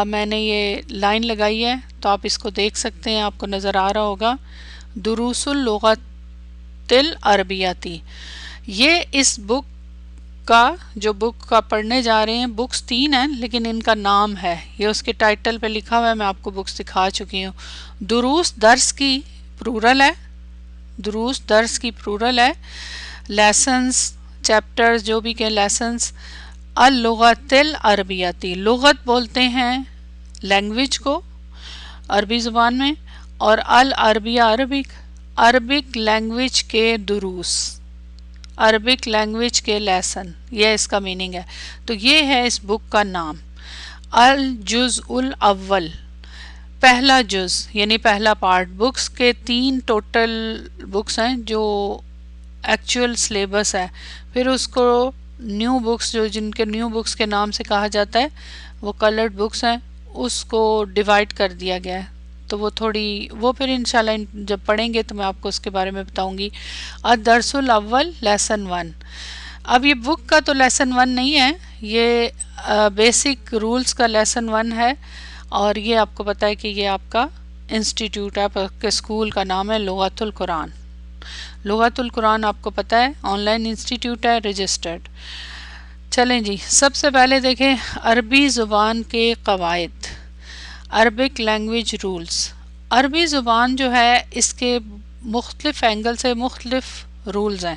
میں نے یہ لائن لگائی ہے، تو آپ اس کو دیکھ سکتے ہیں، آپ کو نظر آ رہا ہوگا دروس اللغات العربیاتی. یہ اس بک کا جو بک کا پڑھنے جا رہے ہیں، بکس 3 ہیں لیکن ان کا نام ہے، یہ اس کے ٹائٹل پہ لکھا ہوا ہے، میں آپ کو بکس دکھا چکی ہوں۔ دروس درس کی پلورل ہے، دروس درس کی پلورل ہے، لیسنز چیپٹرز جو بھی کہ لیسنز۔ اللغت العربیتی، لغت بولتے ہیں لینگویج کو عربی زبان میں، اور العربیہ عربک، عربک لینگویج کے دروس، عربک لینگویج کے لیسن، یہ اس کا میننگ ہے۔ تو یہ ہے اس بک کا نام، الجزء الاول، پہلا جز یعنی پہلا پارٹ۔ بکس کے 3 ٹوٹل بکس ہیں جو ایکچوئل سلیبس ہے، پھر اس کو نیو بکس جو جن کے نیو بکس کے نام سے کہا جاتا ہے وہ کلرڈ بکس ہیں، اس کو ڈیوائڈ کر دیا گیا ہے۔ تو وہ پھر انشاءاللہ جب پڑھیں گے تو میں آپ کو اس کے بارے میں بتاؤں گی۔ الدرس الاول لیسن 1۔ اب یہ بک کا تو لیسن 1 نہیں ہے، یہ بیسک رولز کا لیسن 1 ہے، اور یہ آپ کو پتہ ہے کہ یہ آپ کا انسٹیٹیوٹ ہے، آپ کے اسکول کا نام ہے لغت القرآن۔ لغت القرآن آپ کو پتہ ہے آن لائن انسٹیٹیوٹ ہے، رجسٹرڈ۔ چلیں جی، سب سے پہلے دیکھیں عربی زبان کے قواعد، عربک لینگویج رولز۔ عربی زبان جو ہے اس کے مختلف اینگل سے مختلف رولز ہیں۔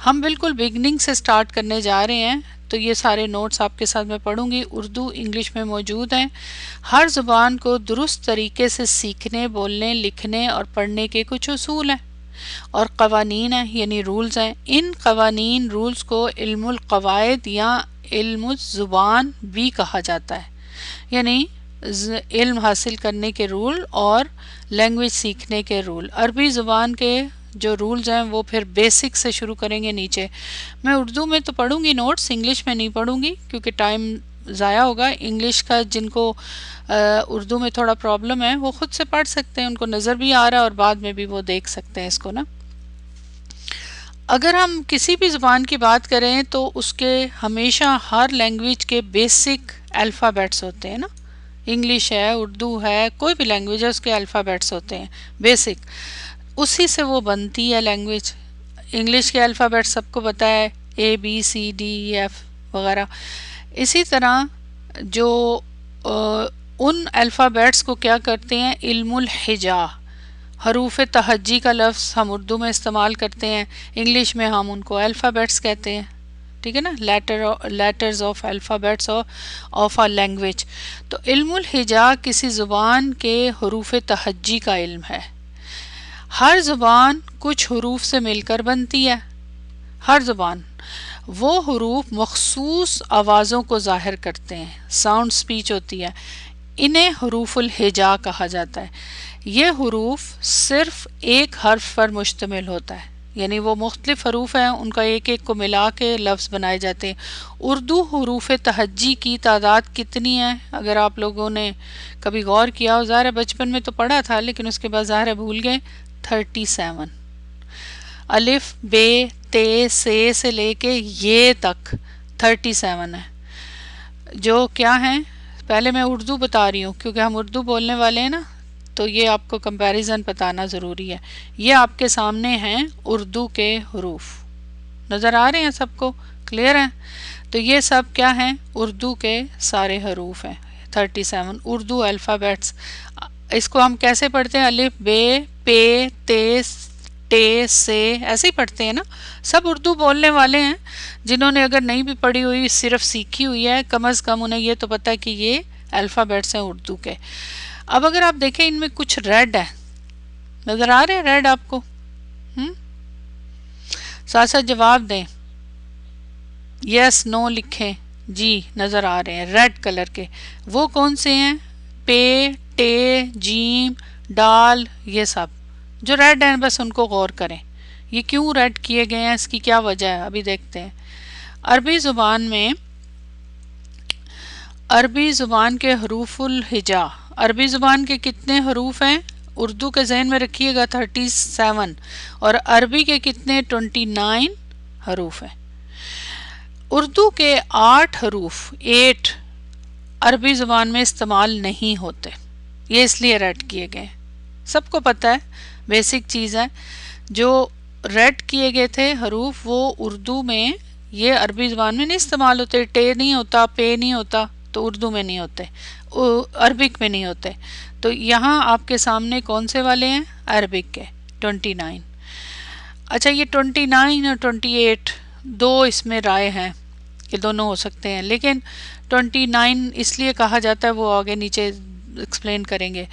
ہم بالکل بگننگ سے سٹارٹ کرنے جا رہے ہیں، تو یہ سارے نوٹس آپ کے ساتھ میں پڑھوں گی، اردو انگلش میں موجود ہیں۔ ہر زبان کو درست طریقے سے سیکھنے، بولنے، لکھنے اور پڑھنے کے کچھ اصول ہیں اور قوانین ہیں، یعنی رولز ہیں۔ ان قوانین رولز کو علم القواعد یا علم الزبان بھی کہا جاتا ہے، یعنی علم حاصل کرنے کے رول اور لینگویج سیکھنے کے رول۔ عربی زبان کے جو رولز ہیں وہ پھر بیسک سے شروع کریں گے نیچے۔ میں اردو میں تو پڑھوں گی نوٹس، انگلش میں نہیں پڑھوں گی کیونکہ ٹائم ضائع ہوگا۔ انگلش کا جن کو اردو میں تھوڑا پرابلم ہے وہ خود سے پڑھ سکتے ہیں، ان کو نظر بھی آ رہا ہے اور بعد میں بھی وہ دیکھ سکتے ہیں اس کو نا۔ اگر ہم کسی بھی زبان کی بات کریں تو اس کے ہمیشہ ہر لینگویج کے بیسک الفابیٹس ہوتے ہیں نا، انگلش ہے، اردو ہے، کوئی بھی لینگویج ہے، اس کے الفابیٹس ہوتے ہیں بیسک، اسی سے وہ بنتی ہے لینگویج۔ انگلش کے الفابیٹس سب کو پتہ ہے، اے بی سی ڈی ایف وغیرہ۔ اسی طرح جو ان الفابیٹس کو کیا کرتے ہیں، علم الہجا، حروف تہجی کا لفظ ہم اردو میں استعمال کرتے ہیں، انگلش میں ہم ان کو الفابیٹس کہتے ہیں، ٹھیک ہے نا، letters of alphabets of a language. تو علم الہجا کسی زبان کے حروف تہجی کا علم ہے۔ ہر زبان کچھ حروف سے مل کر بنتی ہے، ہر زبان وہ حروف مخصوص آوازوں کو ظاہر کرتے ہیں، ساؤنڈ سپیچ ہوتی ہے، انہیں حروف الہجا کہا جاتا ہے۔ یہ حروف صرف ایک حرف پر مشتمل ہوتا ہے، یعنی وہ مختلف حروف ہیں، ان کا ایک ایک کو ملا کے لفظ بنائے جاتے ہیں۔ اردو حروف تہجی کی تعداد کتنی ہے اگر آپ لوگوں نے کبھی غور کیا ہو، ظاہر ہے بچپن میں تو پڑھا تھا لیکن اس کے بعد ظاہر ہے بھول گئے، 37۔ الف بے تے سے لے کے یہ تک 37 ہے، جو کیا ہیں، پہلے میں اردو بتا رہی ہوں کیونکہ ہم اردو بولنے والے ہیں نا، تو یہ آپ کو کمپیریزن بتانا ضروری ہے۔ یہ آپ کے سامنے ہیں اردو کے حروف، نظر آ رہے ہیں سب کو، کلیئر ہیں؟ تو یہ سب کیا ہیں، اردو کے سارے حروف ہیں، 37 اردو الفابیٹس۔ اس کو ہم کیسے پڑھتے ہیں، الف بے پے تے ٹے سے، ایسے ہی پڑھتے ہیں نا۔ سب اردو بولنے والے ہیں، جنہوں نے اگر نہیں بھی پڑھی ہوئی، صرف سیکھی ہوئی ہے، کم از کم انہیں یہ تو پتہ ہے کہ یہ الفابیٹس ہیں اردو کے۔ اب اگر آپ دیکھیں ان میں کچھ ریڈ ہے، نظر آ رہے ہیں ریڈ آپ کو؟ ساتھ ساتھ جواب دیں، یس نو لکھیں، جی نظر آ رہے ہیں ریڈ کلر کے، وہ کون سے ہیں، پے ٹے جیم ڈال، یہ سب جو ریڈ ہیں بس ان کو غور کریں، یہ کیوں ریڈ کیے گئے ہیں، اس کی کیا وجہ ہے، ابھی دیکھتے ہیں۔ عربی زبان میں، عربی زبان کے حروف الہجا، عربی زبان کے کتنے حروف ہیں، اردو کے ذہن میں رکھیے گا 37، اور عربی کے کتنے، 29 حروف ہیں۔ اردو کے 8 حروف، 8 عربی زبان میں استعمال نہیں ہوتے، یہ اس لیے ریڈ کیے گئے، سب کو پتہ ہے، بیسک چیز ہے۔ جو ریڈ کیے گئے تھے حروف وہ اردو میں، یہ عربی زبان میں نہیں استعمال ہوتے، ٹے نہیں ہوتا، پے نہیں ہوتا، تو اردو میں نہیں ہوتے، عربک میں نہیں ہوتے. تو یہاں آپ کے سامنے کون سے والے ہیں؟ عربک کے 29. اچھا یہ 29 اور 28 دو اس میں رائے ہیں کہ دونوں ہو سکتے ہیں، لیکن 29 اس لیے کہا جاتا ہے، وہ آگے نیچے ایکسپلین کریں گے.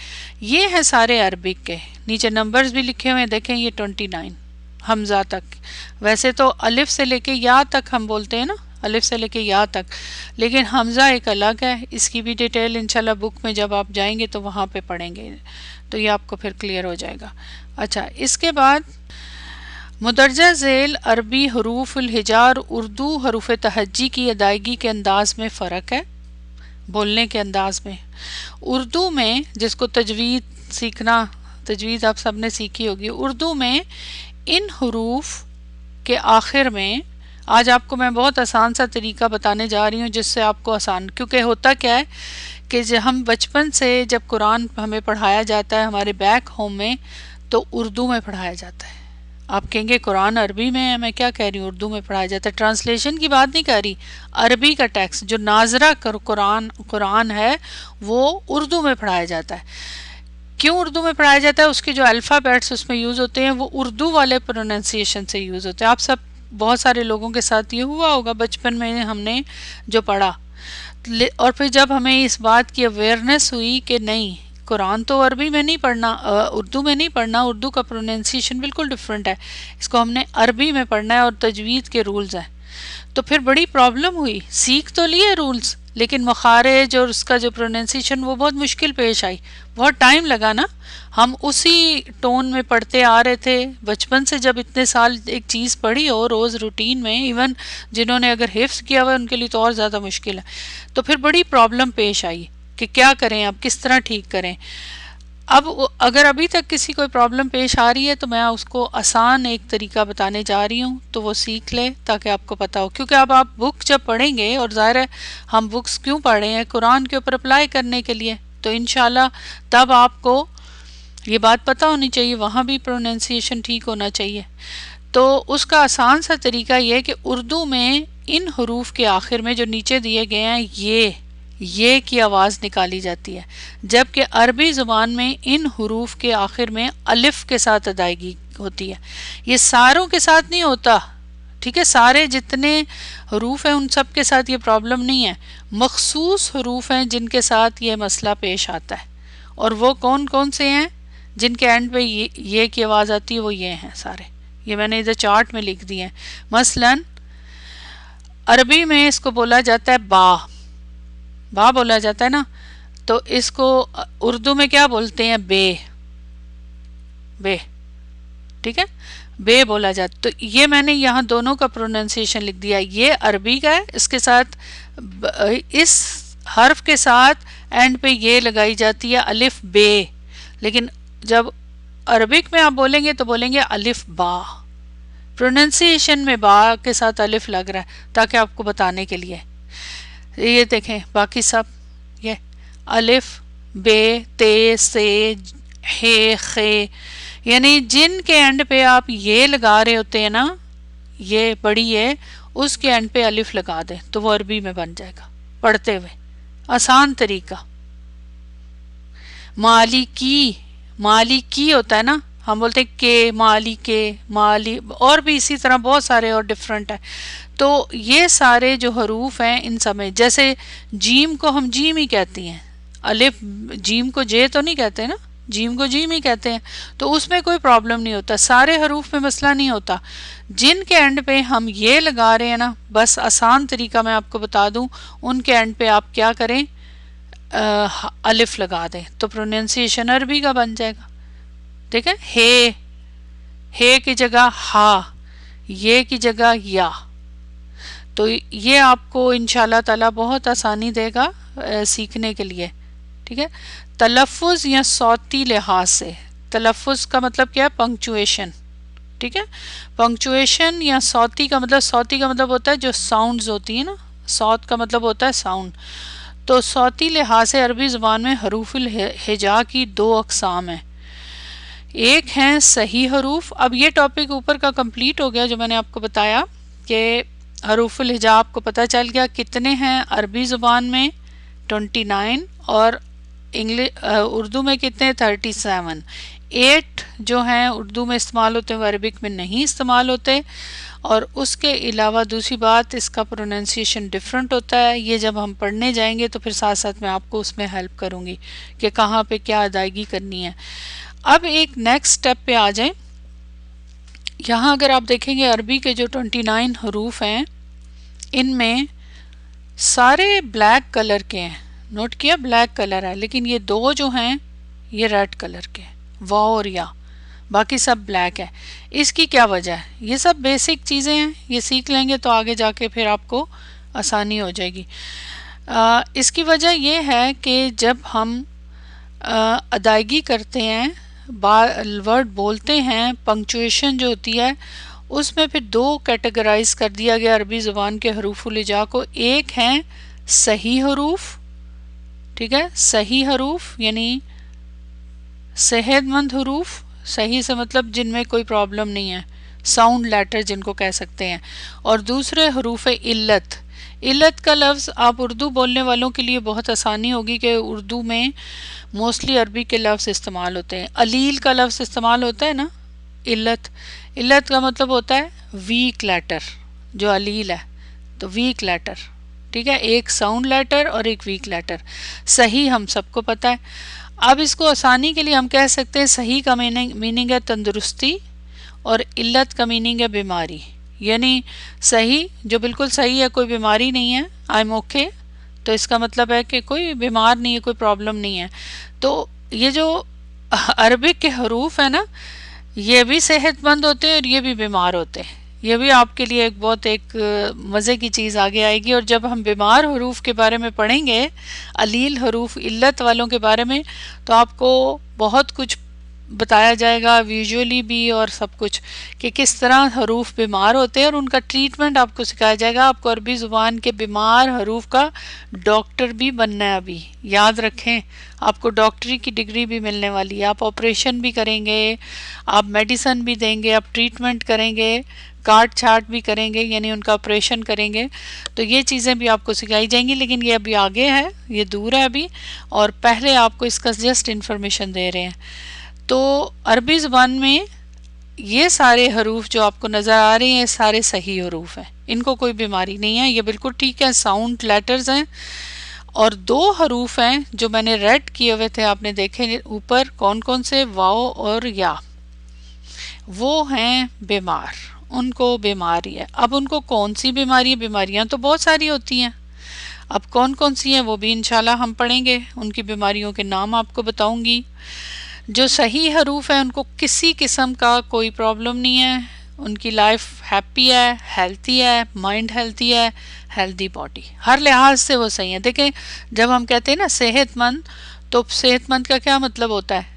یہ ہیں سارے عربک کے، نیچے نمبرز بھی لکھے ہوئے ہیں، دیکھیں یہ 29 حمزہ تک. ویسے تو الف سے لے کے یا تک ہم بولتے ہیں نا، الف سے لے کے یا تک، لیکن حمزہ ایک الگ ہے، اس کی بھی ڈیٹیل انشاءاللہ بک میں جب آپ جائیں گے تو وہاں پہ پڑھیں گے، تو یہ آپ کو پھر کلیئر ہو جائے گا. اچھا اس کے بعد مدرجہ ذیل عربی حروف الہجار اردو حروف تہجی کی ادائیگی کے انداز میں فرق ہے، بولنے کے انداز میں. اردو میں جس کو تجوید سیکھنا، تجوید آپ سب نے سیکھی ہوگی، اردو میں ان حروف کے آخر میں، آج آپ کو میں بہت آسان سا طریقہ بتانے جا رہی ہوں جس سے آپ کو آسان، کیونکہ ہوتا کیا ہے کہ جب ہم بچپن سے جب قرآن ہمیں پڑھایا جاتا ہے ہمارے بیک ہوم میں، تو اردو میں پڑھایا جاتا ہے. آپ کہیں گے قرآن عربی میں ہے، میں کیا کہہ رہی ہوں، اردو میں پڑھایا جاتا ہے. ٹرانسلیشن کی بات نہیں کر رہی، عربی کا ٹیکسٹ جو ناظرہ قرآن ہے وہ اردو میں پڑھایا جاتا ہے. کیوں اردو میں پڑھایا جاتا ہے؟ اس کے جو الفابیٹس اس میں یوز ہوتے ہیں وہ اردو والے پروننسیشن سے یوز ہوتے ہیں. آپ سب بہت سارے لوگوں کے ساتھ یہ ہوا ہوگا بچپن میں ہم نے جو پڑھا، اور پھر جب ہمیں اس بات کی اویئرنیس ہوئی کہ نہیں قرآن تو عربی میں نہیں پڑھنا، اردو میں نہیں پڑھنا، اردو کا پروننسیشن بالکل ڈفرینٹ ہے، اس کو ہم نے عربی میں پڑھنا ہے اور تجوید کے رولز ہیں. تو پھر بڑی پرابلم ہوئی، سیکھ تو لیے رولز لیکن مخارج اور اس کا جو پروننسیشن وہ بہت مشکل پیش آئی، بہت ٹائم لگا نا. ہم اسی ٹون میں پڑھتے آ رہے تھے بچپن سے، جب اتنے سال ایک چیز پڑھی ہو روز روٹین میں، ایون جنہوں نے اگر حفظ کیا ہوا ان کے لیے تو اور زیادہ مشکل ہے. تو پھر بڑی پرابلم پیش آئی کہ کیا کریں، اب کس طرح ٹھیک کریں. اب اگر ابھی تک کسی کوئی پرابلم پیش آ رہی ہے تو میں اس کو آسان ایک طریقہ بتانے جا رہی ہوں، تو وہ سیکھ لے تاکہ آپ کو پتہ ہو. کیونکہ اب آپ بک جب پڑھیں گے، اور ظاہر ہے ہم بکس کیوں پڑھ رہے ہیں، قرآن کے اوپر اپلائی کرنے کے لیے، تو انشاءاللہ تب آپ کو یہ بات پتہ ہونی چاہیے، وہاں بھی پروننسیشن ٹھیک ہونا چاہیے. تو اس کا آسان سا طریقہ یہ ہے کہ اردو میں ان حروف کے آخر میں جو نیچے دیے گئے ہیں یہ کی آواز نکالی جاتی ہے، جبکہ عربی زبان میں ان حروف کے آخر میں الف کے ساتھ ادائیگی ہوتی ہے. یہ ساروں کے ساتھ نہیں ہوتا، ٹھیک ہے، سارے جتنے حروف ہیں ان سب کے ساتھ یہ پرابلم نہیں ہے، مخصوص حروف ہیں جن کے ساتھ یہ مسئلہ پیش آتا ہے. اور وہ کون کون سے ہیں جن کے اینڈ پہ یہ کی آواز آتی ہے؟ وہ یہ ہیں سارے، یہ میں نے ادھر چارٹ میں لکھ دی ہیں. مثلا عربی میں اس کو بولا جاتا ہے با بولا جاتا ہے نا، تو اس کو اردو میں کیا بولتے ہیں؟ بے، ٹھیک ہے، بے بولا جاتا. تو یہ میں نے یہاں دونوں کا پروننسیشن لکھ دیا، یہ عربی کا ہے، اس کے ساتھ اس حرف کے ساتھ اینڈ پہ یہ لگائی جاتی ہے الف بے، لیکن جب عربک میں آپ بولیں گے تو بولیں گے الف با. پروننسیشن میں با کے ساتھ الف لگ رہا ہے تاکہ آپ کو بتانے کے لیے. یہ دیکھیں باقی سب یہ الف بے تے سے ہے خے، یعنی جن کے اینڈ پہ آپ یہ لگا رہے ہوتے ہیں نا، یہ بڑی ہے، اس کے اینڈ پہ الف لگا دیں تو وہ عربی میں بن جائے گا پڑھتے ہوئے. آسان طریقہ. مالکی ہوتا ہے نا، ہم بولتے ہیں کہ مالی، اور بھی اسی طرح بہت سارے اور ڈفرینٹ ہیں. تو یہ سارے جو حروف ہیں ان سب میں، جیسے جیم کو ہم جیم ہی کہتی ہیں، الف جیم کو جے تو نہیں کہتے نا، جیم کو جیم ہی کہتے ہیں، تو اس میں کوئی پرابلم نہیں ہوتا، سارے حروف میں مسئلہ نہیں ہوتا. جن کے اینڈ پہ ہم یہ لگا رہے ہیں نا، بس آسان طریقہ میں آپ کو بتا دوں، ان کے اینڈ پہ آپ کیا کریں، الف لگا دیں تو پروننسیشن عربی کا بن جائے گا. ٹھیک ہے، ہے کی جگہ ہا، یہ کی جگہ یا. تو یہ آپ کو انشاءاللہ تعالی بہت آسانی دے گا سیکھنے کے لیے. ٹھیک ہے، تلفظ یا صوتی لحاظ سے، تلفظ کا مطلب کیا ہے؟ پنکچویشن. ٹھیک ہے، پنکچویشن یا صوتی کا مطلب ہوتا ہے جو ساؤنڈز ہوتی ہیں نا، صوت کا مطلب ہوتا ہے ساؤنڈ. تو صوتی لحاظ سے عربی زبان میں حروف الہجا کی دو اقسام ہیں، ایک ہیں صحیح حروف. اب یہ ٹاپک اوپر کا کمپلیٹ ہو گیا جو میں نے آپ کو بتایا کہ حروف الہجا آپ کو پتہ چل گیا کتنے ہیں عربی زبان میں 29 اور اردو میں کتنے 37. 8 جو ہیں اردو میں استعمال ہوتے ہیں وہ عربک میں نہیں استعمال ہوتے. اور اس کے علاوہ دوسری بات اس کا پروننسیشن ڈفرینٹ ہوتا ہے. یہ جب ہم پڑھنے جائیں گے تو پھر ساتھ ساتھ میں آپ کو اس میں ہیلپ کروں گی کہ کہاں پہ کیا ادائیگی کرنی ہے. اب ایک نیکسٹ سٹیپ پہ آ جائیں. یہاں اگر آپ دیکھیں گے عربی کے جو 29 حروف ہیں ان میں سارے بلیک کلر کے ہیں. نوٹ کیا بلیک کلر ہے لیکن یہ دو جو ہیں یہ ریڈ کلر کے واو اور یا باقی سب بلیک ہے. اس کی کیا وجہ ہے؟ یہ سب بیسک چیزیں ہیں یہ سیکھ لیں گے تو آگے جا کے پھر آپ کو آسانی ہو جائے گی. اس کی وجہ یہ ہے کہ جب ہم ادائیگی کرتے ہیں ورڈ بولتے ہیں پنکچویشن جو ہوتی ہے اس میں پھر دو کیٹیگرائز کر دیا گیا عربی زبان کے حروف الہجا کو. ایک ہیں صحیح حروف. ٹھیک ہے صحیح حروف یعنی صحت مند حروف. صحیح سے مطلب جن میں کوئی پرابلم نہیں ہے ساؤنڈ لیٹر جن کو کہہ سکتے ہیں. اور دوسرے حروف علت. علت کا لفظ آپ اردو بولنے والوں کے لیے بہت آسانی ہوگی کہ اردو میں موسٹلی عربی کے لفظ استعمال ہوتے ہیں. علیل کا لفظ استعمال ہوتا ہے نا علت. علت کا مطلب ہوتا ہے ویک لیٹر جو علیل ہے تو ویک لیٹر. ٹھیک ہے ایک ساؤنڈ لیٹر اور ایک ویک لیٹر. صحیح ہم سب کو پتہ ہے. اب اس کو آسانی کے لیے ہم کہہ سکتے ہیں صحیح کا میننگ ہے تندرستی اور علت کا میننگ ہے بیماری. یعنی صحیح جو بالکل صحیح ہے کوئی بیماری نہیں ہے آئی ایم اوکے تو اس کا مطلب ہے کہ کوئی بیمار نہیں ہے کوئی پرابلم نہیں ہے. تو یہ جو عربک کے حروف ہیں نا یہ بھی صحت مند ہوتے ہیں اور یہ بھی بیمار ہوتے ہیں. یہ بھی آپ کے لیے ایک مزے کی چیز آگے آئے گی. اور جب ہم بیمار حروف کے بارے میں پڑھیں گے علیل حروف علت والوں کے بارے میں تو آپ کو بہت کچھ بتایا جائے گا ویژولی بھی اور سب کچھ کہ کس طرح حروف بیمار ہوتے ہیں اور ان کا ٹریٹمنٹ آپ کو سکھایا جائے گا. آپ کو عربی زبان کے بیمار حروف کا ڈاکٹر بھی بننا ہے. ابھی یاد رکھیں آپ کو ڈاکٹری کی ڈگری بھی ملنے والی ہے. آپ آپریشن بھی کریں گے آپ میڈیسن بھی دیں گے آپ ٹریٹمنٹ کریں گے کاٹ چھاٹ بھی کریں گے یعنی ان کا آپریشن کریں گے. تو یہ چیزیں بھی آپ کو سکھائی جائیں گی لیکن یہ ابھی آگے ہے یہ دور ہے ابھی اور پہلے آپ کو اس کا جسٹ انفارمیشن دے رہے ہیں. تو عربی زبان میں یہ سارے حروف جو آپ کو نظر آ رہے ہیں سارے صحیح حروف ہیں. ان کو کوئی بیماری نہیں ہے یہ بالکل ٹھیک ہے ساؤنڈ لیٹرز ہیں. اور دو حروف ہیں جو میں نے ریڈ کیے ہوئے تھے آپ نے دیکھے اوپر کون کون سے واو اور یا وہ ہیں بیمار. ان کو بیماری ہے. اب ان کو کون سی بیماری ہے؟ بیماریاں تو بہت ساری ہوتی ہیں. اب کون کون سی ہیں وہ بھی انشاءاللہ ہم پڑھیں گے. ان کی بیماریوں کے نام آپ کو بتاؤں گی. جو صحیح حروف ہیں ان کو کسی قسم کا کوئی پرابلم نہیں ہے. ان کی لائف ہیپی ہے ہیلتھی ہے مائنڈ ہیلتھی ہے ہیلتھی باڈی ہر لحاظ سے وہ صحیح ہیں. دیکھیں جب ہم کہتے ہیں نا صحت مند تو صحت مند کا کیا مطلب ہوتا ہے؟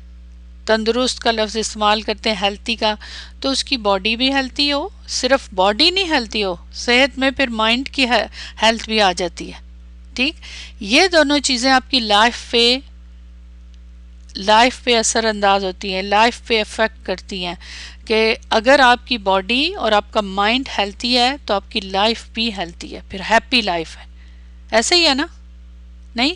تندرست کا لفظ استعمال کرتے ہیں ہیلتھی کا تو اس کی باڈی بھی ہیلتھی ہو. صرف باڈی نہیں ہیلتھی ہو صحت میں پھر مائنڈ کی ہیلتھ بھی آ جاتی ہے. ٹھیک یہ دونوں چیزیں آپ کی لائف پہ اثر انداز ہوتی ہیں لائف پہ افیکٹ کرتی ہیں کہ اگر آپ کی باڈی اور آپ کا مائنڈ ہیلتھی ہے تو آپ کی لائف بھی ہیلتھی ہے پھر ہیپی لائف ہے. ایسے ہی ہے نا؟ نہیں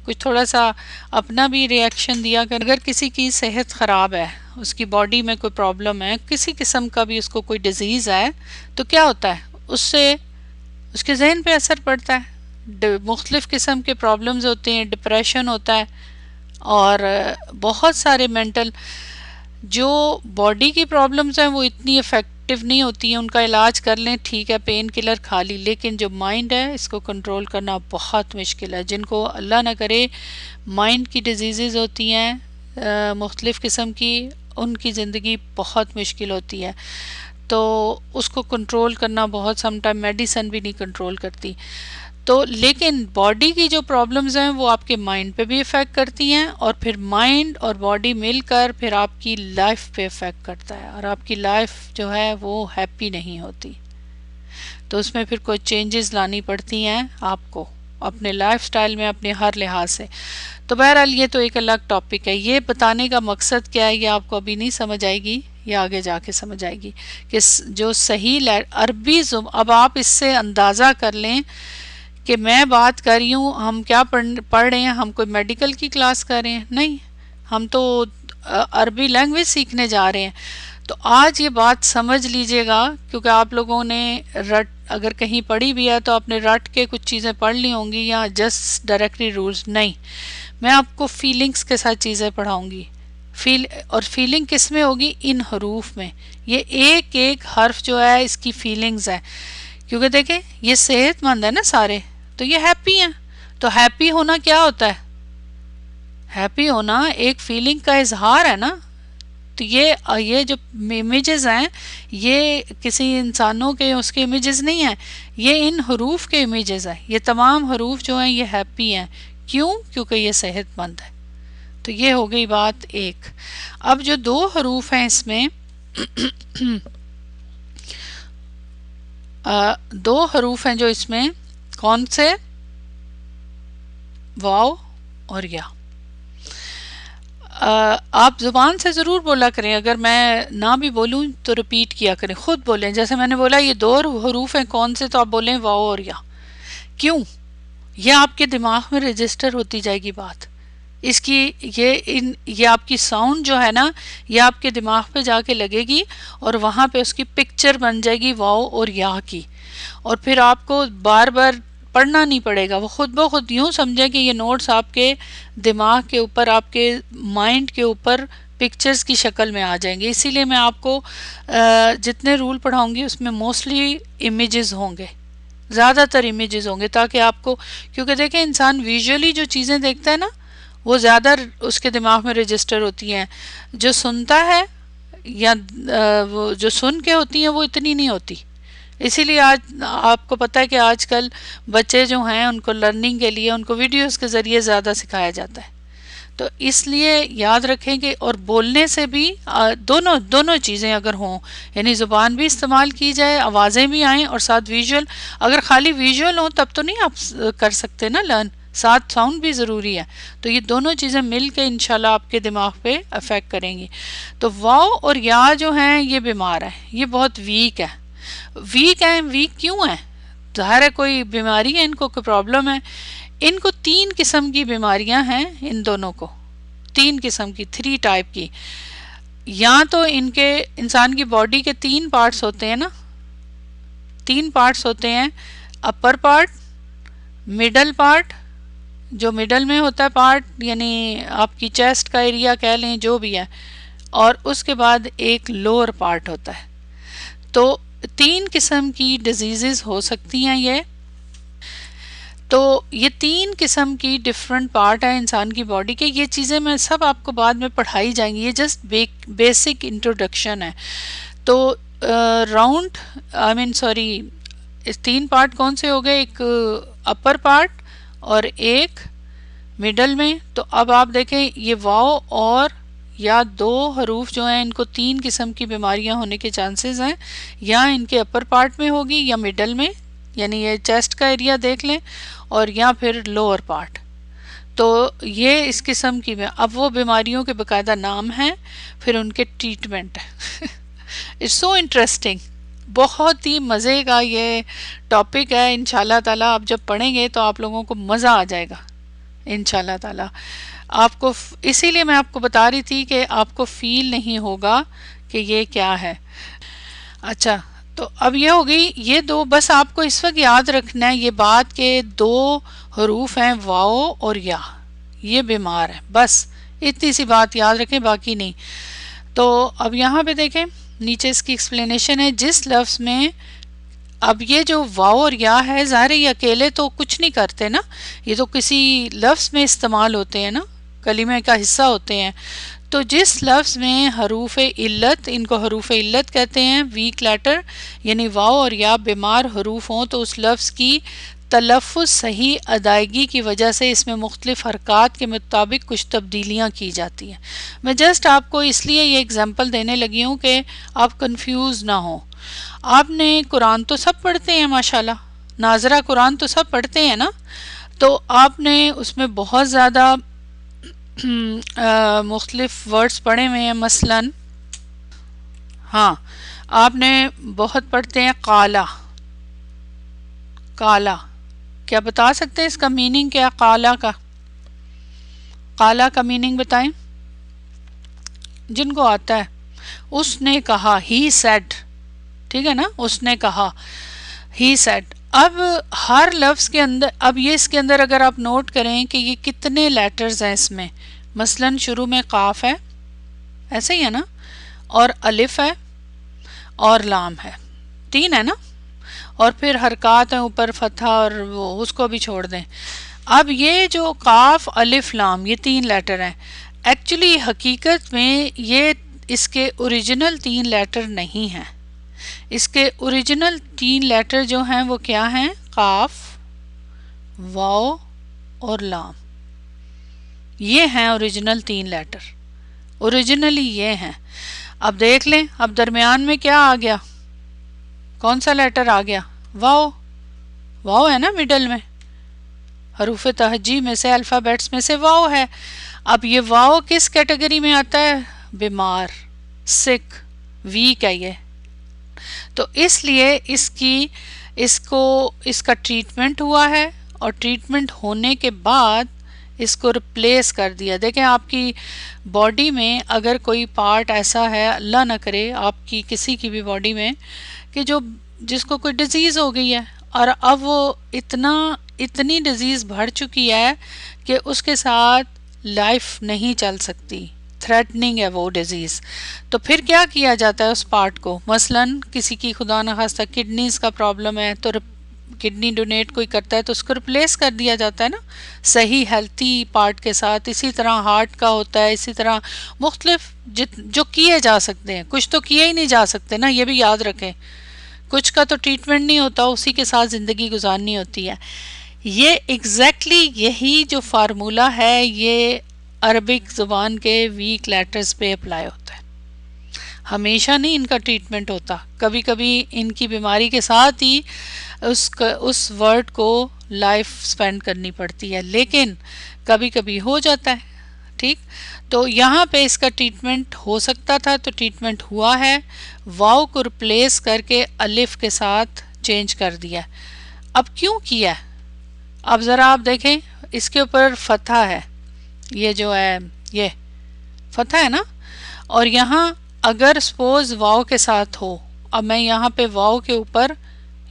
کچھ تھوڑا سا اپنا بھی ریئیکشن دیا کر. اگر کسی کی صحت خراب ہے اس کی باڈی میں کوئی پرابلم ہے کسی قسم کا بھی اس کو کوئی ڈیزیز ہے تو کیا ہوتا ہے اس سے اس کے ذہن پہ اثر پڑتا ہے. مختلف قسم کے پرابلمز ہوتے ہیں ڈپریشن ہوتا ہے اور بہت سارے مینٹل جو باڈی کی پرابلمز ہیں وہ اتنی افیکٹو نہیں ہوتی ہیں. ان کا علاج کر لیں ٹھیک ہے پین کلر کھا لی لیکن جو مائنڈ ہے اس کو کنٹرول کرنا بہت مشکل ہے. جن کو اللہ نہ کرے مائنڈ کی ڈیزیزز ہوتی ہیں مختلف قسم کی ان کی زندگی بہت مشکل ہوتی ہے. تو اس کو کنٹرول کرنا بہت سم ٹائم میڈیسن بھی نہیں کنٹرول کرتی. تو لیکن باڈی کی جو پرابلمز ہیں وہ آپ کے مائنڈ پہ بھی افیکٹ کرتی ہیں اور پھر مائنڈ اور باڈی مل کر پھر آپ کی لائف پہ افیکٹ کرتا ہے اور آپ کی لائف جو ہے وہ ہیپی نہیں ہوتی. تو اس میں پھر کوئی چینجز لانی پڑتی ہیں آپ کو. اپنے لائف سٹائل میں، اپنے ہر لحاظ سے. تو بہرحال یہ تو ایک الگ ٹاپک ہے. یہ بتانے کا مقصد کیا ہے یہ آپ کو ابھی نہیں سمجھ آئے گی، یہ آگے جا کے سمجھ آئے گی کہ جو صحیح عربی اب آپ اس سے اندازہ کر لیں کہ میں بات کر رہی ہوں، ہم کیا پڑھ رہے ہیں، ہم کوئی میڈیکل کی کلاس کر رہے ہیں نہیں، ہم تو عربی لینگویج سیکھنے جا رہے ہیں. تو آج یہ بات سمجھ لیجئے گا، کیونکہ آپ لوگوں نے اگر کہیں پڑھی بھی ہے تو آپ نے رٹ کے کچھ چیزیں پڑھ لی ہوں گی یا جسٹ ڈائریکٹلی رولز نہیں. میں آپ کو فیلنگز کے ساتھ چیزیں پڑھاؤں گی. اور فیلنگ کس میں ہوگی؟ ان حروف میں. یہ ایک ایک حرف جو ہے اس کی فیلنگز ہے، کیونکہ دیکھیں یہ صحت مند ہے نا سارے، تو یہ ہیپی ہیں. تو ہیپی ہونا کیا ہوتا ہے؟ ہیپی ہونا ایک فیلنگ کا اظہار ہے نا. تو یہ جو امیجز ہیں یہ کسی انسانوں کے اس کے امیجز نہیں ہیں، یہ ان حروف کے امیجز ہیں. یہ تمام حروف جو ہیں یہ ہیپی ہیں. کیوں؟ کیونکہ یہ صحت مند ہے. تو یہ ہو گئی بات ایک. اب جو دو حروف ہیں اس میں دو حروف ہیں جو اس میں کون سے؟ واو اور یا. آپ زبان سے ضرور بولا کریں، اگر میں نہ بھی بولوں تو ریپیٹ کیا کریں، خود بولیں. جیسے میں نے بولا یہ دو حروف ہیں کون سے، تو آپ بولیں واو اور یا. کیوں؟ یہ آپ کے دماغ میں رجسٹر ہوتی جائے گی بات. اس کی یہ آپ کی ساؤنڈ جو ہے نا یہ آپ کے دماغ پہ جا کے لگے گی اور وہاں پہ اس کی پکچر بن جائے گی واو اور یا کی. اور پھر آپ کو بار بار پڑھنا نہیں پڑے گا، وہ خود بخود یوں سمجھیں کہ یہ نوٹس آپ کے دماغ کے اوپر، آپ کے مائنڈ کے اوپر پکچرز کی شکل میں آ جائیں گے. اسی لیے میں آپ کو جتنے رول پڑھاؤں گی اس میں موسٹلی امیجز ہوں گے، زیادہ تر امیجز ہوں گے، تاکہ آپ کو، کیونکہ دیکھیں انسان ویژولی جو چیزیں دیکھتا ہے نا وہ زیادہ اس کے دماغ میں رجسٹر ہوتی ہیں. جو سنتا ہے یا وہ جو سن کے ہوتی ہیں وہ اتنی نہیں ہوتی. اسی لیے آج آپ کو پتہ ہے کہ آج کل بچے جو ہیں ان کو لرننگ کے لیے ان کو ویڈیوز کے ذریعے زیادہ سکھایا جاتا ہے. تو اس لیے یاد رکھیں کہ اور بولنے سے بھی دونوں چیزیں اگر ہوں، یعنی زبان بھی استعمال کی جائے، آوازیں بھی آئیں اور ساتھ ویژول. اگر خالی ویژول ہوں تب تو نہیں آپ کر سکتے نا لرن، ساتھ ساؤنڈ بھی ضروری ہے. تو یہ دونوں چیزیں مل کے انشاءاللہ آپ کے دماغ پہ افیکٹ کریں گی. تو واو اور یا جو ہیں یہ بیمار ہیں، یہ بہت ویک ہے. ویک ہیں، ویک کیوں ہیں؟ ظاہر ہے کوئی بیماری ہے، ان کو کوئی پرابلم ہے. ان کو 3 قسم کی بیماریاں ہیں، ان دونوں کو 3 قسم کی، 3 ٹائپ کی. یا تو ان کے انسان کی باڈی کے 3 پارٹس ہوتے ہیں نا، 3 پارٹس ہوتے ہیں، اپر پارٹ، مڈل پارٹ، جو مڈل میں ہوتا ہے پارٹ یعنی آپ کی چیسٹ کا ایریا کہہ لیں جو بھی ہے، اور اس کے بعد ایک لوور پارٹ ہوتا ہے. تو 3 قسم کی ڈیزیزز ہو سکتی ہیں یہ. تو یہ 3 قسم کی ڈفرینٹ پارٹ ہیں انسان کی باڈی کے. یہ چیزیں میں سب آپ کو بعد میں پڑھائی جائیں گی، یہ جسٹ بیسک انٹروڈکشن ہے. تو اس 3 پارٹ کون سے ہو گئے؟ ایک اپر پارٹ اور ایک مڈل میں. تو اب آپ دیکھیں یہ واو اور یا 2 حروف جو ہیں ان کو 3 قسم کی بیماریاں ہونے کے چانسز ہیں، یا ان کے اپر پارٹ میں ہوگی یا مڈل میں، یعنی یہ چیسٹ کا ایریا دیکھ لیں، اور یا پھر لوور پارٹ. تو یہ اس قسم کی اب وہ بیماریوں کے باقاعدہ نام ہیں، پھر ان کے ٹریٹمنٹ ہے. اٹس سو انٹرسٹنگ، بہت ہی مزے کا یہ ٹاپک ہے. انشاءاللہ تعالیٰ آپ جب پڑھیں گے تو آپ لوگوں کو مزہ آ جائے گا انشاءاللہ تعالیٰ. آپ کو اسی لیے میں آپ کو بتا رہی تھی کہ آپ کو فیل نہیں ہوگا کہ یہ کیا ہے. اچھا، تو اب یہ ہو گئی یہ 2. بس آپ کو اس وقت یاد رکھنا ہے یہ بات کہ 2 حروف ہیں واو اور یا، یہ بیمار ہے. بس اتنی سی بات یاد رکھیں، باقی نہیں. تو اب یہاں پہ دیکھیں نیچے اس کی ایکسپلینیشن ہے. جس لفظ میں اب یہ جو واو اور یا ہے، ظاہر یہ اکیلے تو کچھ نہیں کرتے نا، یہ تو کسی لفظ میں استعمال ہوتے ہیں نا، کلمے کا حصہ ہوتے ہیں. تو جس لفظ میں حروف علت، ان کو حروف علت کہتے ہیں، ویک لیٹر یعنی واو اور یا بیمار حروف ہوں، تو اس لفظ کی تلفظ صحیح ادائیگی کی وجہ سے اس میں مختلف حرکات کے مطابق کچھ تبدیلیاں کی جاتی ہیں. میں جسٹ آپ کو اس لیے یہ اگزامپل دینے لگی ہوں کہ آپ کنفیوز نہ ہوں. آپ نے قرآن تو سب پڑھتے ہیں ماشاءاللہ، ناظرہ قرآن تو سب پڑھتے ہیں نا. تو آپ نے اس میں بہت زیادہ مختلف ورڈز پڑھے ہوئے ہیں. مثلاً ہاں آپ نے بہت پڑھتے ہیں کالا. کالا کیا بتا سکتے ہیں اس کا میننگ کیا؟ کالا کا، کالا کا میننگ بتائیں جن کو آتا ہے. اس نے کہا، ہی سیڈ، ٹھیک ہے نا، اس نے کہا، ہی سیڈ. اب ہر لفظ کے اندر، اب یہ اس کے اندر اگر آپ نوٹ کریں کہ یہ کتنے لیٹرز ہیں اس میں. مثلاً شروع میں قاف ہے، ایسے ہی ہے نا، اور الف ہے اور لام ہے، 3 ہے نا، اور پھر حرکات ہیں اوپر فتحہ اور وہ اس کو بھی چھوڑ دیں. اب یہ جو قاف الف لام یہ 3 لیٹر ہیں، ایکچولی حقیقت میں یہ اس کے اوریجنل 3 لیٹر نہیں ہیں. اس کے اوریجنل 3 لیٹر جو ہیں وہ کیا ہیں؟ قاف، واو اور لام. یہ ہیں اوریجنل 3 لیٹر، اوریجنلی یہ ہیں. اب دیکھ لیں، اب درمیان میں کیا آ گیا؟ کون سا لیٹر آ گیا؟ واو. واو ہے نا مڈل میں، حروف تہجی میں سے، الفابیٹس میں سے واو ہے. اب یہ واو کس کیٹیگری میں آتا ہے؟ بیمار، سک، ویک ہے یہ. تو اس لیے اس کا ٹریٹمنٹ ہوا ہے، اور ٹریٹمنٹ ہونے کے بعد اس کو ریپلیس کر دیا. دیکھیں آپ کی باڈی میں اگر کوئی پارٹ ایسا ہے، اللہ نہ کرے آپ کی کسی کی بھی باڈی میں، کہ جس کو کوئی ڈیزیز ہو گئی ہے، اور اب وہ اتنی ڈیزیز بڑھ چکی ہے کہ اس کے ساتھ لائف نہیں چل سکتی، تھریٹننگ ہے وہ ڈیزیز. تو پھر کیا کیا جاتا ہے اس پارٹ کو؟ مثلاً کسی کی خدا نخواستہ کڈنیز کا پرابلم ہے، تو کڈنی ڈونیٹ کوئی کرتا ہے تو اس کو ریپلیس کر دیا جاتا ہے نا صحیح ہیلتھی پارٹ کے ساتھ. اسی طرح ہارٹ کا ہوتا ہے، اسی طرح مختلف جو کیے جا سکتے ہیں. کچھ تو کیے ہی نہیں جا سکتے نا، یہ بھی یاد رکھیں. کچھ کا تو ٹریٹمنٹ نہیں ہوتا، اسی کے ساتھ زندگی گزارنی ہوتی ہے. یہ ایگزیکٹلی یہی جو فارمولہ ہے یہ عربک زبان کے ویک لیٹرز پہ اپلائی ہوتا ہے. ہمیشہ نہیں ان کا ٹریٹمنٹ ہوتا، کبھی کبھی ان کی بیماری کے ساتھ ہی اس ورڈ کو لائف سپینڈ کرنی پڑتی ہے، لیکن کبھی کبھی ہو جاتا ہے. ٹھیک، تو یہاں پہ اس کا ٹریٹمنٹ ہو سکتا تھا تو ٹریٹمنٹ ہوا ہے، واو کو ریپلیس کر کے الف کے ساتھ چینج کر دیا. اب کیوں کیا؟ اب ذرا آپ دیکھیں، اس کے اوپر فتحہ ہے، یہ جو ہے یہ فتحہ ہے نا، اور یہاں اگر سپوز واو کے ساتھ ہو، اب میں یہاں پہ واو کے اوپر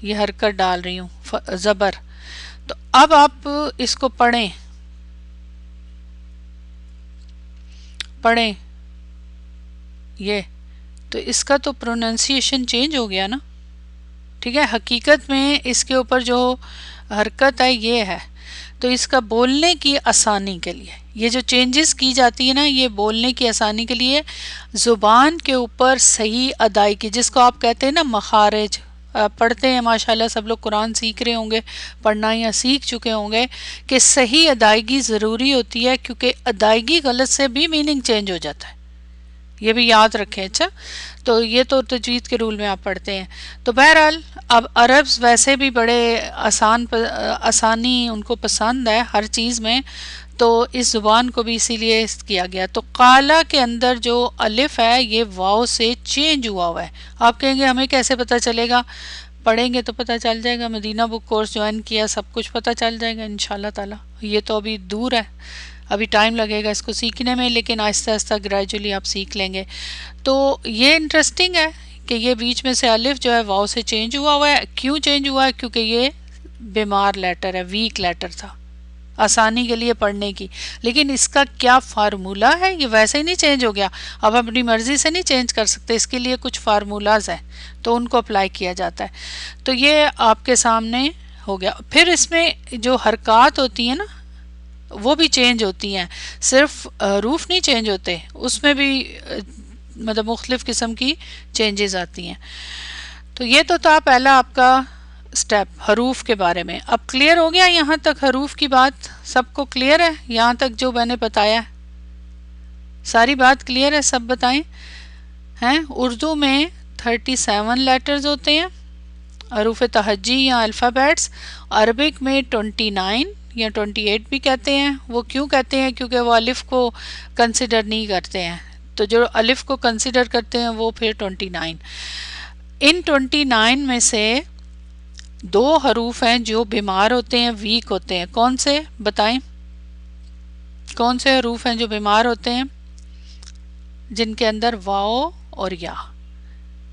یہ حرکت ڈال رہی ہوں زبر، تو اب آپ اس کو پڑھیں یہ، تو اس کا تو پروننسیشن چینج ہو گیا نا. ٹھیک ہے، حقیقت میں اس کے اوپر جو حرکت ہے یہ ہے، تو اس کا بولنے کی آسانی کے لیے یہ جو چینجز کی جاتی ہے نا، یہ بولنے کی آسانی کے لیے زبان کے اوپر صحیح ادائیگی، جس کو آپ کہتے ہیں نا مخارج. پڑھتے ہیں ماشاءاللہ سب لوگ، قرآن سیکھ رہے ہوں گے، پڑھنا یا سیکھ چکے ہوں گے کہ صحیح ادائیگی ضروری ہوتی ہے، کیونکہ ادائیگی غلط سے بھی میننگ چینج ہو جاتا ہے. یہ بھی یاد رکھیں. اچھا، تو یہ تو تجوید کے رول میں آپ پڑھتے ہیں. تو بہرحال اب عربز ویسے بھی بڑے آسانی ان کو پسند ہے ہر چیز میں، تو اس زبان کو بھی اسی لیے کیا گیا. تو قالا کے اندر جو الف ہے یہ واو سے چینج ہوا ہے. آپ کہیں گے ہمیں کیسے پتہ چلے گا؟ پڑھیں گے تو پتہ چل جائے گا. مدینہ بک کورس جوائن کیا، سب کچھ پتہ چل جائے گا انشاءاللہ تعالی. یہ تو ابھی دور ہے، ابھی ٹائم لگے گا اس کو سیکھنے میں، لیکن آہستہ آہستہ گریجولی آپ سیکھ لیں گے. تو یہ انٹرسٹنگ ہے کہ یہ بیچ میں سے الف جو ہے واو سے چینج ہوا ہے. کیوں چینج ہوا ہے؟ کیونکہ یہ بیمار لیٹر ہے، ویک لیٹر تھا، آسانی کے لیے پڑھنے کی. لیکن اس کا کیا فارمولہ ہے؟ یہ ویسے ہی نہیں چینج ہو گیا. اب اپنی مرضی سے نہیں چینج کر سکتے، اس کے لیے کچھ فارمولاز ہیں تو ان کو اپلائی کیا جاتا ہے. تو یہ آپ کے سامنے ہو گیا. پھر اس میں جو حرکات ہوتی ہیں نا وہ بھی چینج ہوتی ہیں، صرف حروف نہیں چینج ہوتے، اس میں بھی مطلب مختلف قسم کی چینجز آتی ہیں. تو یہ تو تھا پہلا آپ کا سٹیپ حروف کے بارے میں. اب کلیئر ہو گیا یہاں تک حروف کی بات؟ سب کو کلیئر ہے یہاں تک جو میں نے بتایا؟ ساری بات کلیئر ہے؟ سب بتائیں ہیں. اردو میں 37 لیٹرز ہوتے ہیں حروف تہجی یا الفابیٹس، عربک میں 29 یا 28 بھی کہتے ہیں. وہ کیوں کہتے ہیں؟ کیونکہ وہ الف کو کنسیڈر نہیں کرتے ہیں. تو جو الف کو کنسیڈر کرتے ہیں وہ پھر 29. ان 29 میں سے 2 حروف ہیں جو بیمار ہوتے ہیں، ویک ہوتے ہیں. کون سے بتائیں؟ کون سے حروف ہیں جو بیمار ہوتے ہیں جن کے اندر واو اور یا؟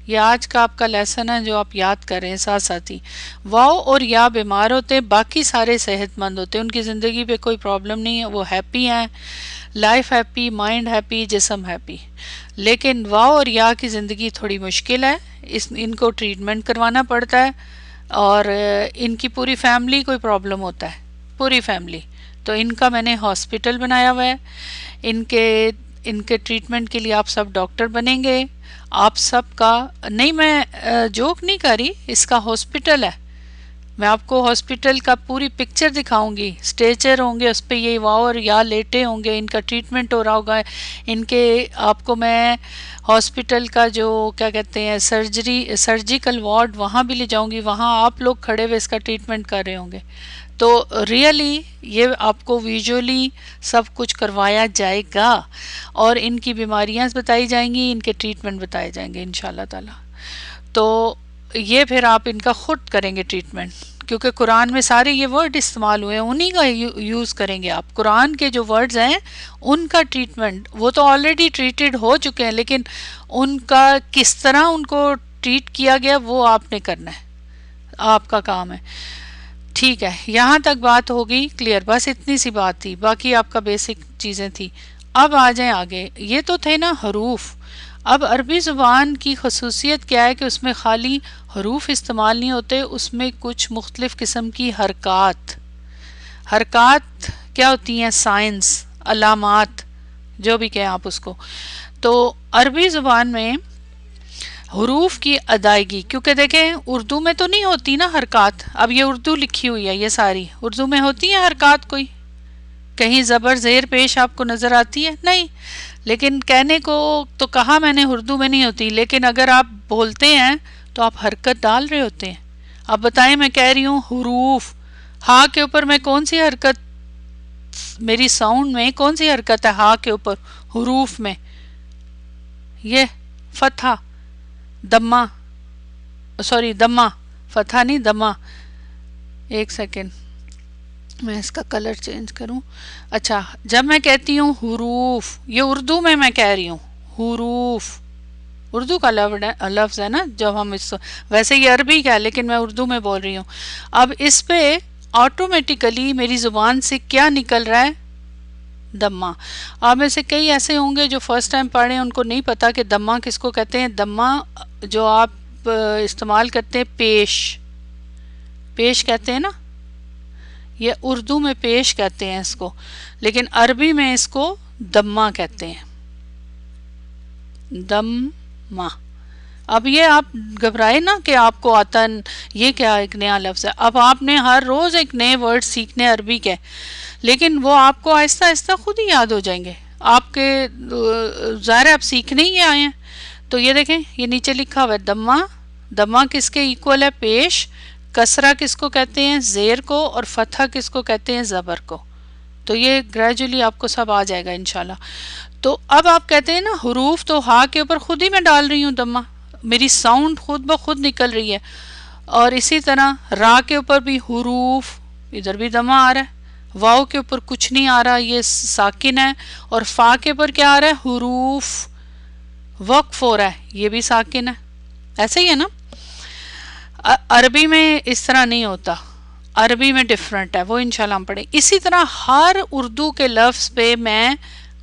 یہ آج کا آپ کا لیسن ہے جو آپ یاد کر رہے ہیں ساتھ ساتھ ہی. واو اور یا بیمار ہوتے ہیں، باقی سارے صحت مند ہوتے ہیں، ان کی زندگی پہ کوئی پرابلم نہیں ہے، وہ ہیپی ہیں، لائف ہیپی، مائنڈ ہیپی، جسم ہیپی. لیکن واو اور یا کی زندگی تھوڑی مشکل ہے، ان کو ٹریٹمنٹ کروانا پڑتا ہے، اور ان کی پوری فیملی کوئی پرابلم ہوتا ہے، پوری فیملی. تو ان کا میں نے ہاسپٹل بنایا ہوا ہے. ان کے ٹریٹمنٹ کے لیے آپ سب ڈاکٹر بنیں گے. آپ سب کا نہیں، میں جوک نہیں کر رہی، اس کا ہاسپٹل ہے. میں آپ کو ہاسپٹل کا پوری پکچر دکھاؤں گی. اسٹیچر ہوں گے، اس پہ یہ واو اور یا لیٹے ہوں گے، ان کا ٹریٹمنٹ ہو رہا ہوگا. ان کے آپ کو میں ہاسپٹل کا جو کیا کہتے ہیں سرجیکل وارڈ، وہاں بھی لے جاؤں گی. وہاں آپ لوگ کھڑے ہوئے اس کا ٹریٹمنٹ کر رہے ہوں گے. تو ریئلی یہ آپ کو ویژولی سب کچھ کروایا جائے گا، اور ان کی بیماریاں بتائی جائیں گی، ان کے ٹریٹمنٹ بتائے جائیں گے انشاءاللہ تعالی. تو یہ پھر آپ ان کا خود کریں گے ٹریٹمنٹ، کیونکہ قرآن میں سارے یہ ورڈ استعمال ہوئے ہیں، انہی کا یوز کریں گے آپ. قرآن کے جو ورڈز ہیں ان کا ٹریٹمنٹ، وہ تو آلریڈی ٹریٹڈ ہو چکے ہیں، لیکن ان کا کس طرح ان کو ٹریٹ کیا گیا وہ آپ نے کرنا ہے، آپ کا کام ہے. ٹھیک ہے، یہاں تک بات ہوگی کلیئر. بس اتنی سی بات تھی، باقی آپ کا بیسک چیزیں تھی. اب آ جائیں آگے. یہ تو تھے نا حروف. اب عربی زبان کی خصوصیت کیا ہے کہ اس میں خالی حروف استعمال نہیں ہوتے، اس میں کچھ مختلف قسم کی حرکات کیا ہوتی ہیں؟ سائنس، علامات، جو بھی کہیں آپ اس کو. تو عربی زبان میں حروف کی ادائیگی، کیونکہ دیکھیں اردو میں تو نہیں ہوتی نا حرکات. اب یہ اردو لکھی ہوئی ہے، یہ ساری اردو میں ہوتی ہیں حرکات؟ کوئی کہیں زبر زیر پیش آپ کو نظر آتی ہے؟ نہیں. لیکن کہنے کو تو کہا میں نے اردو میں نہیں ہوتی، لیکن اگر آپ بولتے ہیں تو آپ حرکت ڈال رہے ہوتے ہیں. اب بتائیں، میں کہہ رہی ہوں حروف، ہاں کے اوپر میں کون سی حرکت، میری ساؤنڈ میں کون سی حرکت ہے ہاں کے اوپر؟ حروف میں یہ فتحہ، دمہ، سوری دمہ، فتحہ نہیں دمہ. ایک سیکنڈ میں اس کا کلر چینج کروں. اچھا، جب میں کہتی ہوں حروف، یہ اردو میں کہہ رہی ہوں حروف، اردو کا لفظ ہے نا جب ہم اس، ویسے یہ عربی کا ہے لیکن میں اردو میں بول رہی ہوں. اب اس پہ آٹومیٹیکلی میری زبان سے کیا نکل رہا ہے؟ دمہ. آپ میں سے کئی ایسے ہوں گے جو فرسٹ ٹائم پڑھ رہے ہیں، ان کو نہیں پتا کہ دمہ کس کو کہتے ہیں. دمہ جو آپ استعمال کرتے ہیں، پیش کہتے ہیں نا، یہ اردو میں پیش کہتے ہیں اس کو، لیکن عربی میں اس کو دمہ کہتے ہیں، دمہ. اب یہ آپ گھبرائے نا کہ آپ کو آتا یہ کیا ایک نیا لفظ ہے. اب آپ نے ہر روز ایک نئے ورڈ سیکھنے عربی کے، لیکن وہ آپ کو آہستہ آہستہ خود ہی یاد ہو جائیں گے. آپ کے ظاہر آپ سیکھنے ہی آئے ہیں. تو یہ دیکھیں، یہ نیچے لکھا ہوا ہے دمہ. دمہ کس کے ایکول ہے؟ پیش. کسرہ کس کو کہتے ہیں؟ زیر کو. اور فتحہ کس کو کہتے ہیں؟ زبر کو. تو یہ گریجولی آپ کو سب آ جائے گا انشاءاللہ. تو اب آپ کہتے ہیں نا حروف، تو ہاں کے اوپر خود ہی میں ڈال رہی ہوں دمہ، میری ساؤنڈ خود بخود نکل رہی ہے. اور اسی طرح را کے اوپر بھی حروف، ادھر بھی دمہ آ رہا ہے. واو کے اوپر کچھ نہیں آ رہا، یہ ساکن ہے. اور فا کے اوپر کیا آ رہا ہے؟ حروف، وقف ہو رہا ہے، یہ بھی ساکن ہے. ایسے ہی ہے نا. عربی میں اس طرح نہیں ہوتا، عربی میں ڈیفرنٹ ہے، وہ انشاءاللہ ہم پڑھیں. اسی طرح ہر اردو کے لفظ پہ میں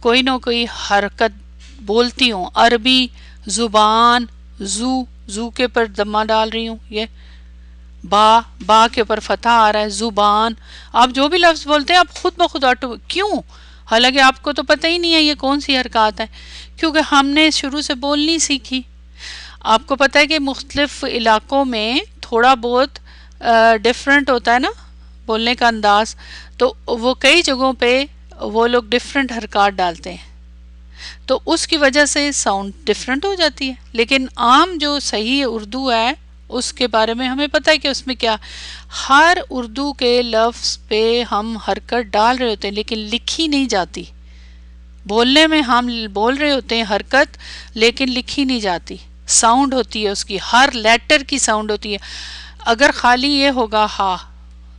کوئی نہ کوئی حرکت بولتی ہوں. عربی زبان، زو کے اوپر دمہ ڈال رہی ہوں. یہ با کے اوپر فتح آ رہا ہے. زبان، آپ جو بھی لفظ بولتے ہیں آپ خود بخود آٹو. کیوں؟ حالانکہ آپ کو تو پتہ ہی نہیں ہے یہ کون سی حرکات ہے، کیونکہ ہم نے شروع سے بولنی سیکھی. آپ کو پتہ ہے کہ مختلف علاقوں میں تھوڑا بہت ڈفرینٹ ہوتا ہے نا بولنے کا انداز، تو وہ کئی جگہوں پہ وہ لوگ ڈفرینٹ حرکات ڈالتے ہیں، تو اس کی وجہ سے ساؤنڈ ڈفرینٹ ہو جاتی ہے. لیکن عام جو صحیح اردو ہے اس کے بارے میں ہمیں پتہ ہے کہ اس میں کیا، ہر اردو کے لفظ پہ ہم حرکت ڈال رہے ہوتے ہیں لیکن لکھی نہیں جاتی. بولنے میں ہم بول رہے ہوتے ہیں حرکت، لیکن لکھی نہیں جاتی. ساؤنڈ ہوتی ہے اس کی، ہر لیٹر کی ساؤنڈ ہوتی ہے. اگر خالی یہ ہوگا ہا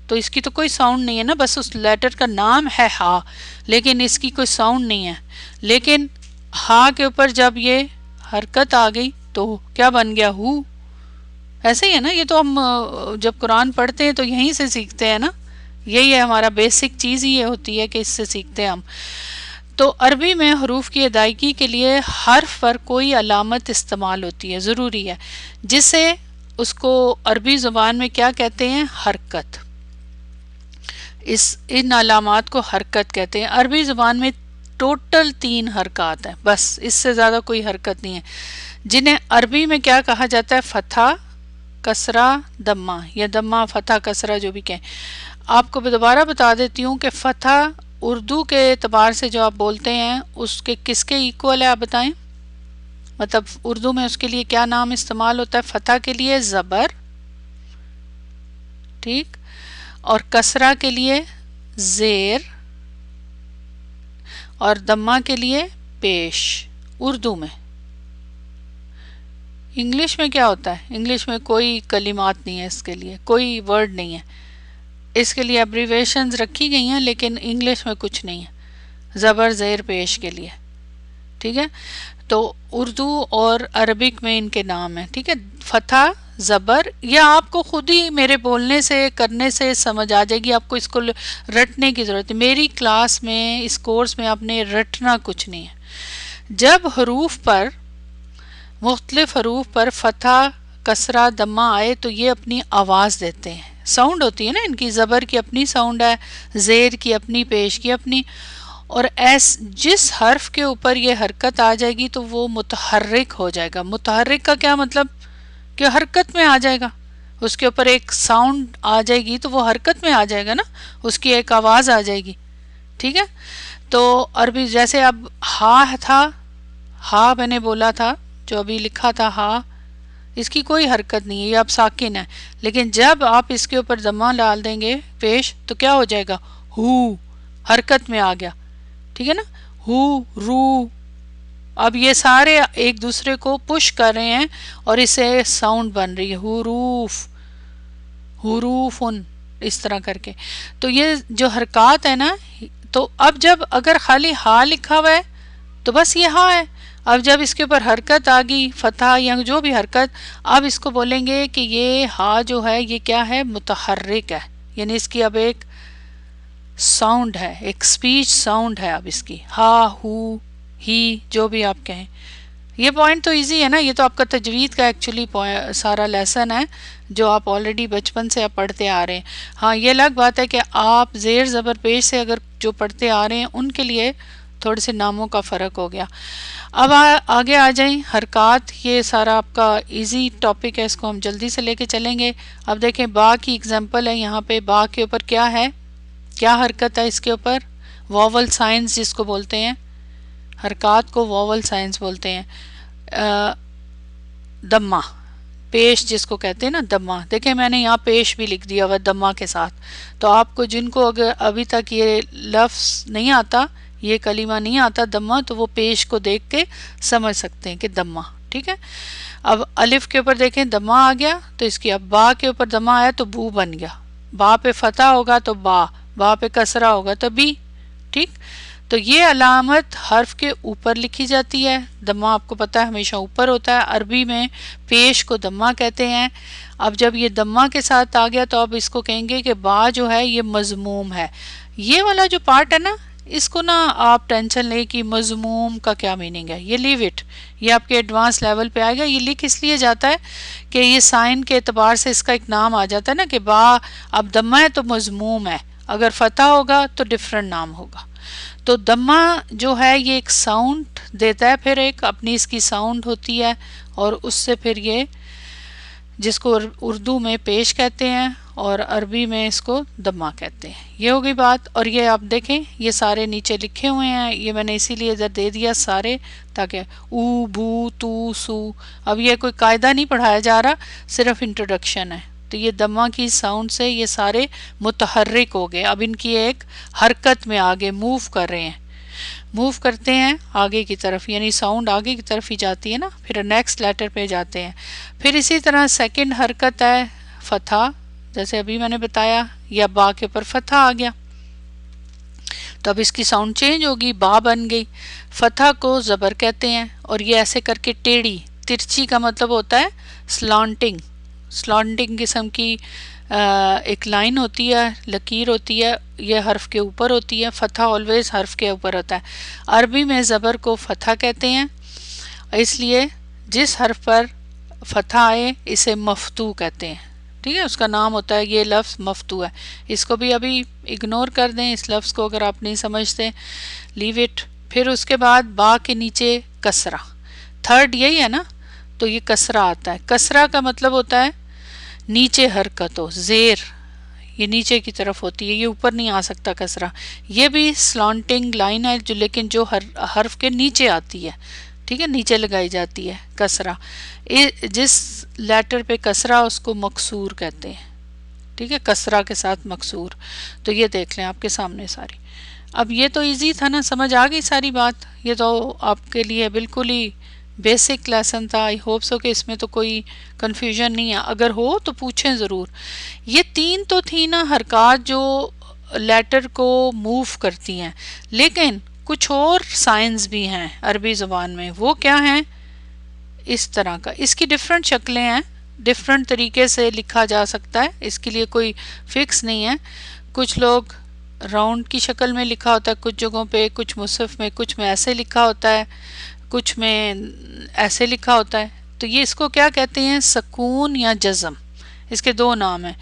تو اس کی تو کوئی ساؤنڈ نہیں ہے نا، بس اس لیٹر کا نام ہے ہا، لیکن اس کی کوئی ساؤنڈ نہیں ہے. لیکن ہا کے اوپر جب یہ حرکت آ گئی تو کیا بن گیا، ہو. ایسے ہی ہے نا، یہ تو ہم جب قرآن پڑھتے ہیں تو یہیں سے سیکھتے ہیں نا، یہی ہے ہمارا بیسک چیز ہی یہ ہوتی ہے کہ اس سے سیکھتے ہیں ہم. تو عربی میں حروف کی ادائیگی کے لیے حرف پر کوئی علامت استعمال ہوتی ہے، ضروری ہے، جسے اس کو عربی زبان میں کیا کہتے ہیں، حرکت. ان علامات کو حرکت کہتے ہیں. عربی زبان میں ٹوٹل 3 حرکات ہیں، بس اس سے زیادہ کوئی حرکت نہیں ہے، جنہیں عربی میں کیا کہا جاتا ہے، فتحہ، کسرہ، دمہ، یا دمہ فتحہ کسرہ جو بھی کہیں. آپ کو دوبارہ بتا دیتی ہوں کہ فتحہ اردو کے اعتبار سے جو آپ بولتے ہیں اس کے کس کے ایکول ہے، آپ بتائیں. مطلب اردو میں اس کے لیے کیا نام استعمال ہوتا ہے، فتحہ کے لیے زبر، ٹھیک، اور کسرہ کے لیے زیر، اور دمہ کے لیے پیش. اردو میں. انگلش میں کیا ہوتا ہے، انگلش میں کوئی کلمات نہیں ہے، اس کے لیے کوئی ورڈ نہیں ہے، اس کے لیے ایبریویشنز رکھی گئی ہیں لیکن انگلش میں کچھ نہیں ہے زبر زیر پیش کے لیے. ٹھیک ہے، تو اردو اور عربک میں ان کے نام ہیں. ٹھیک ہے، فتحہ، زبر، یا آپ کو خود ہی میرے بولنے سے کرنے سے سمجھ آ جائے گی، آپ کو اس کو رٹنے کی ضرورت ہے. میری کلاس میں اس کورس میں آپ نے رٹنا کچھ نہیں ہے. جب حروف پر، مختلف حروف پر فتحہ، کسرہ، دمہ آئے تو یہ اپنی آواز دیتے ہیں، ساؤنڈ ہوتی ہے نا ان کی. زبر کی اپنی ساؤنڈ ہے، زیر کی اپنی، پیش کی اپنی. اور جس حرف کے اوپر یہ حرکت آ جائے گی تو وہ متحرک ہو جائے گا. متحرک کا کیا مطلب، کہ حرکت میں آ جائے گا. اس کے اوپر ایک ساؤنڈ آ جائے گی تو وہ حرکت میں آ جائے گا نا، اس کی ایک آواز آ جائے گی. ٹھیک ہے، تو عربی جیسے اب ہا تھا، ہا میں نے بولا تھا جو ابھی لکھا تھا ہا، اس کی کوئی حرکت نہیں ہے، یہ اب ساکن ہے. لیکن جب آپ اس کے اوپر دمہ ڈال دیں گے پیش تو کیا ہو جائے گا، ہو، حرکت میں آ گیا. ٹھیک ہے نا، ہو، رو. اب یہ سارے ایک دوسرے کو پش کر رہے ہیں اور اسے ساؤنڈ بن رہی ہے، حروف، حروفن، اس طرح کر کے. تو یہ جو حرکات ہے نا، تو اب جب اگر خالی ہا لکھا ہوا ہے تو بس یہ ہا ہے. اب جب اس کے اوپر حرکت آ گئی، فتح یا جو بھی حرکت، اب اس کو بولیں گے کہ یہ ہا جو ہے یہ کیا ہے، متحرک ہے، یعنی اس کی اب ایک ساؤنڈ ہے، ایک سپیچ ساؤنڈ ہے اب اس کی، ہا، ہو، ہی، جو بھی آپ کہیں. یہ پوائنٹ تو ایزی ہے نا، یہ تو آپ کا تجوید کا ایکچولی سارا لیسن ہے جو آپ آلریڈی بچپن سے آپ پڑھتے آ رہے ہیں. ہاں یہ الگ بات ہے کہ آپ زیر زبر پیش سے اگر جو پڑھتے آ رہے ہیں ان کے لیے تھوڑے سے ناموں کا فرق ہو گیا. اب آگے آ جائیں، حرکات، یہ سارا آپ کا ایزی ٹاپک ہے، اس کو ہم جلدی سے لے کے چلیں گے. اب دیکھیں با کی اگزامپل ہے یہاں پہ. با کے اوپر کیا ہے، کیا حرکت ہے اس کے اوپر، واول سائنس جس کو بولتے ہیں، حرکات کو واول سائنس بولتے ہیں. دمہ، پیش جس کو کہتے ہیں نا، دمہ. دیکھیں میں نے یہاں پیش بھی لکھ دیا ہوا دمہ کے ساتھ، تو آپ کو جن کو اگر ابھی تک یہ لفظ نہیں آتا، یہ کلمہ نہیں آتا دمہ، تو وہ پیش کو دیکھ کے سمجھ سکتے ہیں کہ دمہ. ٹھیک ہے، اب الف کے اوپر دیکھیں دمہ آ گیا تو اس کی، اب با کے اوپر دمہ آیا تو بو بن گیا. با پہ فتح ہوگا تو با، با پہ کسرہ ہوگا تو بی. ٹھیک، تو یہ علامت حرف کے اوپر لکھی جاتی ہے. دمہ آپ کو پتہ ہے ہمیشہ اوپر ہوتا ہے، عربی میں پیش کو دمہ کہتے ہیں. اب جب یہ دمہ کے ساتھ آ گیا تو اب اس کو کہیں گے کہ با جو ہے یہ مضموم ہے. یہ والا جو پارٹ ہے نا، اس کو نا آپ ٹینشن لیں کہ مضموم کا کیا میننگ ہے، یہ لیو اٹ، یہ آپ کے ایڈوانس لیول پہ آئے گا. یہ لکھ اس لیے جاتا ہے کہ یہ سائن کے اعتبار سے اس کا ایک نام آ جاتا ہے نا، کہ با اب دمہ ہے تو مضموم ہے، اگر فتح ہوگا تو ڈفرنٹ نام ہوگا. تو دمہ جو ہے یہ ایک ساؤنڈ دیتا ہے، پھر ایک اپنی اس کی ساؤنڈ ہوتی ہے، اور اس سے پھر یہ جس کو اردو میں پیش کہتے ہیں اور عربی میں اس کو دمہ کہتے ہیں. یہ ہو گئی بات. اور یہ آپ دیکھیں یہ سارے نیچے لکھے ہوئے ہیں, یہ میں نے اسی لیے ادھر دے دیا سارے تاکہ او بو تو سو. اب یہ کوئی قاعدہ نہیں پڑھایا جا رہا, صرف انٹروڈکشن ہے. تو یہ دمہ کی ساؤنڈ سے یہ سارے متحرک ہو گئے. اب ان کی ایک حرکت میں آگے موو کر رہے ہیں, موو کرتے ہیں آگے کی طرف, یعنی ساؤنڈ آگے کی طرف ہی جاتی ہے نا, پھر نیکسٹ لیٹر پہ جاتے ہیں. پھر اسی طرح سیکنڈ حرکت ہے فتح, جیسے ابھی میں نے بتایا, یا با کے اوپر فتح آ گیا تو اب اس کی ساؤنڈ چینج ہوگی, با بن گئی. فتح کو زبر کہتے ہیں, اور یہ ایسے کر کے ٹیڑھی, ترچھی کا مطلب ہوتا ہے سلانٹنگ, سلانٹنگ قسم کی ایک لائن ہوتی ہے, لکیر ہوتی ہے, یہ حرف کے اوپر ہوتی ہے. فتح آلویز حرف کے اوپر ہوتا ہے. عربی میں زبر کو فتح کہتے ہیں, اس لیے جس حرف پر فتح آئے اسے مفتوح کہتے ہیں. ٹھیک ہے, اس کا نام ہوتا ہے, یہ لفظ مفتوح ہے. اس کو بھی ابھی اگنور کر دیں, اس لفظ کو اگر آپ نہیں سمجھتے, لیو اٹ. پھر اس کے بعد با کے نیچے کسرہ, تھرڈ یہی ہے نا, تو یہ کسرہ آتا ہے. کسرہ کا مطلب ہوتا ہے نیچے حرکت ہو, زیر, یہ نیچے کی طرف ہوتی ہے, یہ اوپر نہیں آ سکتا کسرہ. یہ بھی سلانٹنگ لائن ہے جو, لیکن جو حرف کے نیچے آتی ہے, ٹھیک ہے, نیچے لگائی جاتی ہے کسرہ. جس لیٹر پہ کسرہ اس کو مکسور کہتے ہیں. ٹھیک ہے, کسرہ کے ساتھ مکسور. تو یہ دیکھ لیں آپ کے سامنے ساری. اب یہ تو ایزی تھا نا, سمجھ آ گئی ساری بات. یہ تو آپ کے لیے بالکل ہی بیسک لیسن تھا. آئی ہوپ سو کہ اس میں تو کوئی کنفیوژن نہیں ہے, اگر ہو تو پوچھیں ضرور. یہ تین تو تھی نا حرکات جو لیٹر کو موو کرتی ہیں, لیکن کچھ اور سائنز بھی ہیں عربی زبان میں. وہ کیا ہیں؟ اس طرح کا, اس کی ڈفرینٹ شکلیں ہیں, ڈفرینٹ طریقے سے لکھا جا سکتا ہے, اس کے لیے کوئی فکس نہیں ہے. کچھ لوگ راؤنڈ کی شکل میں لکھا ہوتا ہے کچھ جگہوں پہ, کچھ مصحف میں, کچھ میں ایسے لکھا ہوتا ہے, کچھ میں ایسے لکھا ہوتا ہے. تو یہ اس کو کیا کہتے ہیں؟ سکون یا جزم. اس کے دو نام ہیں.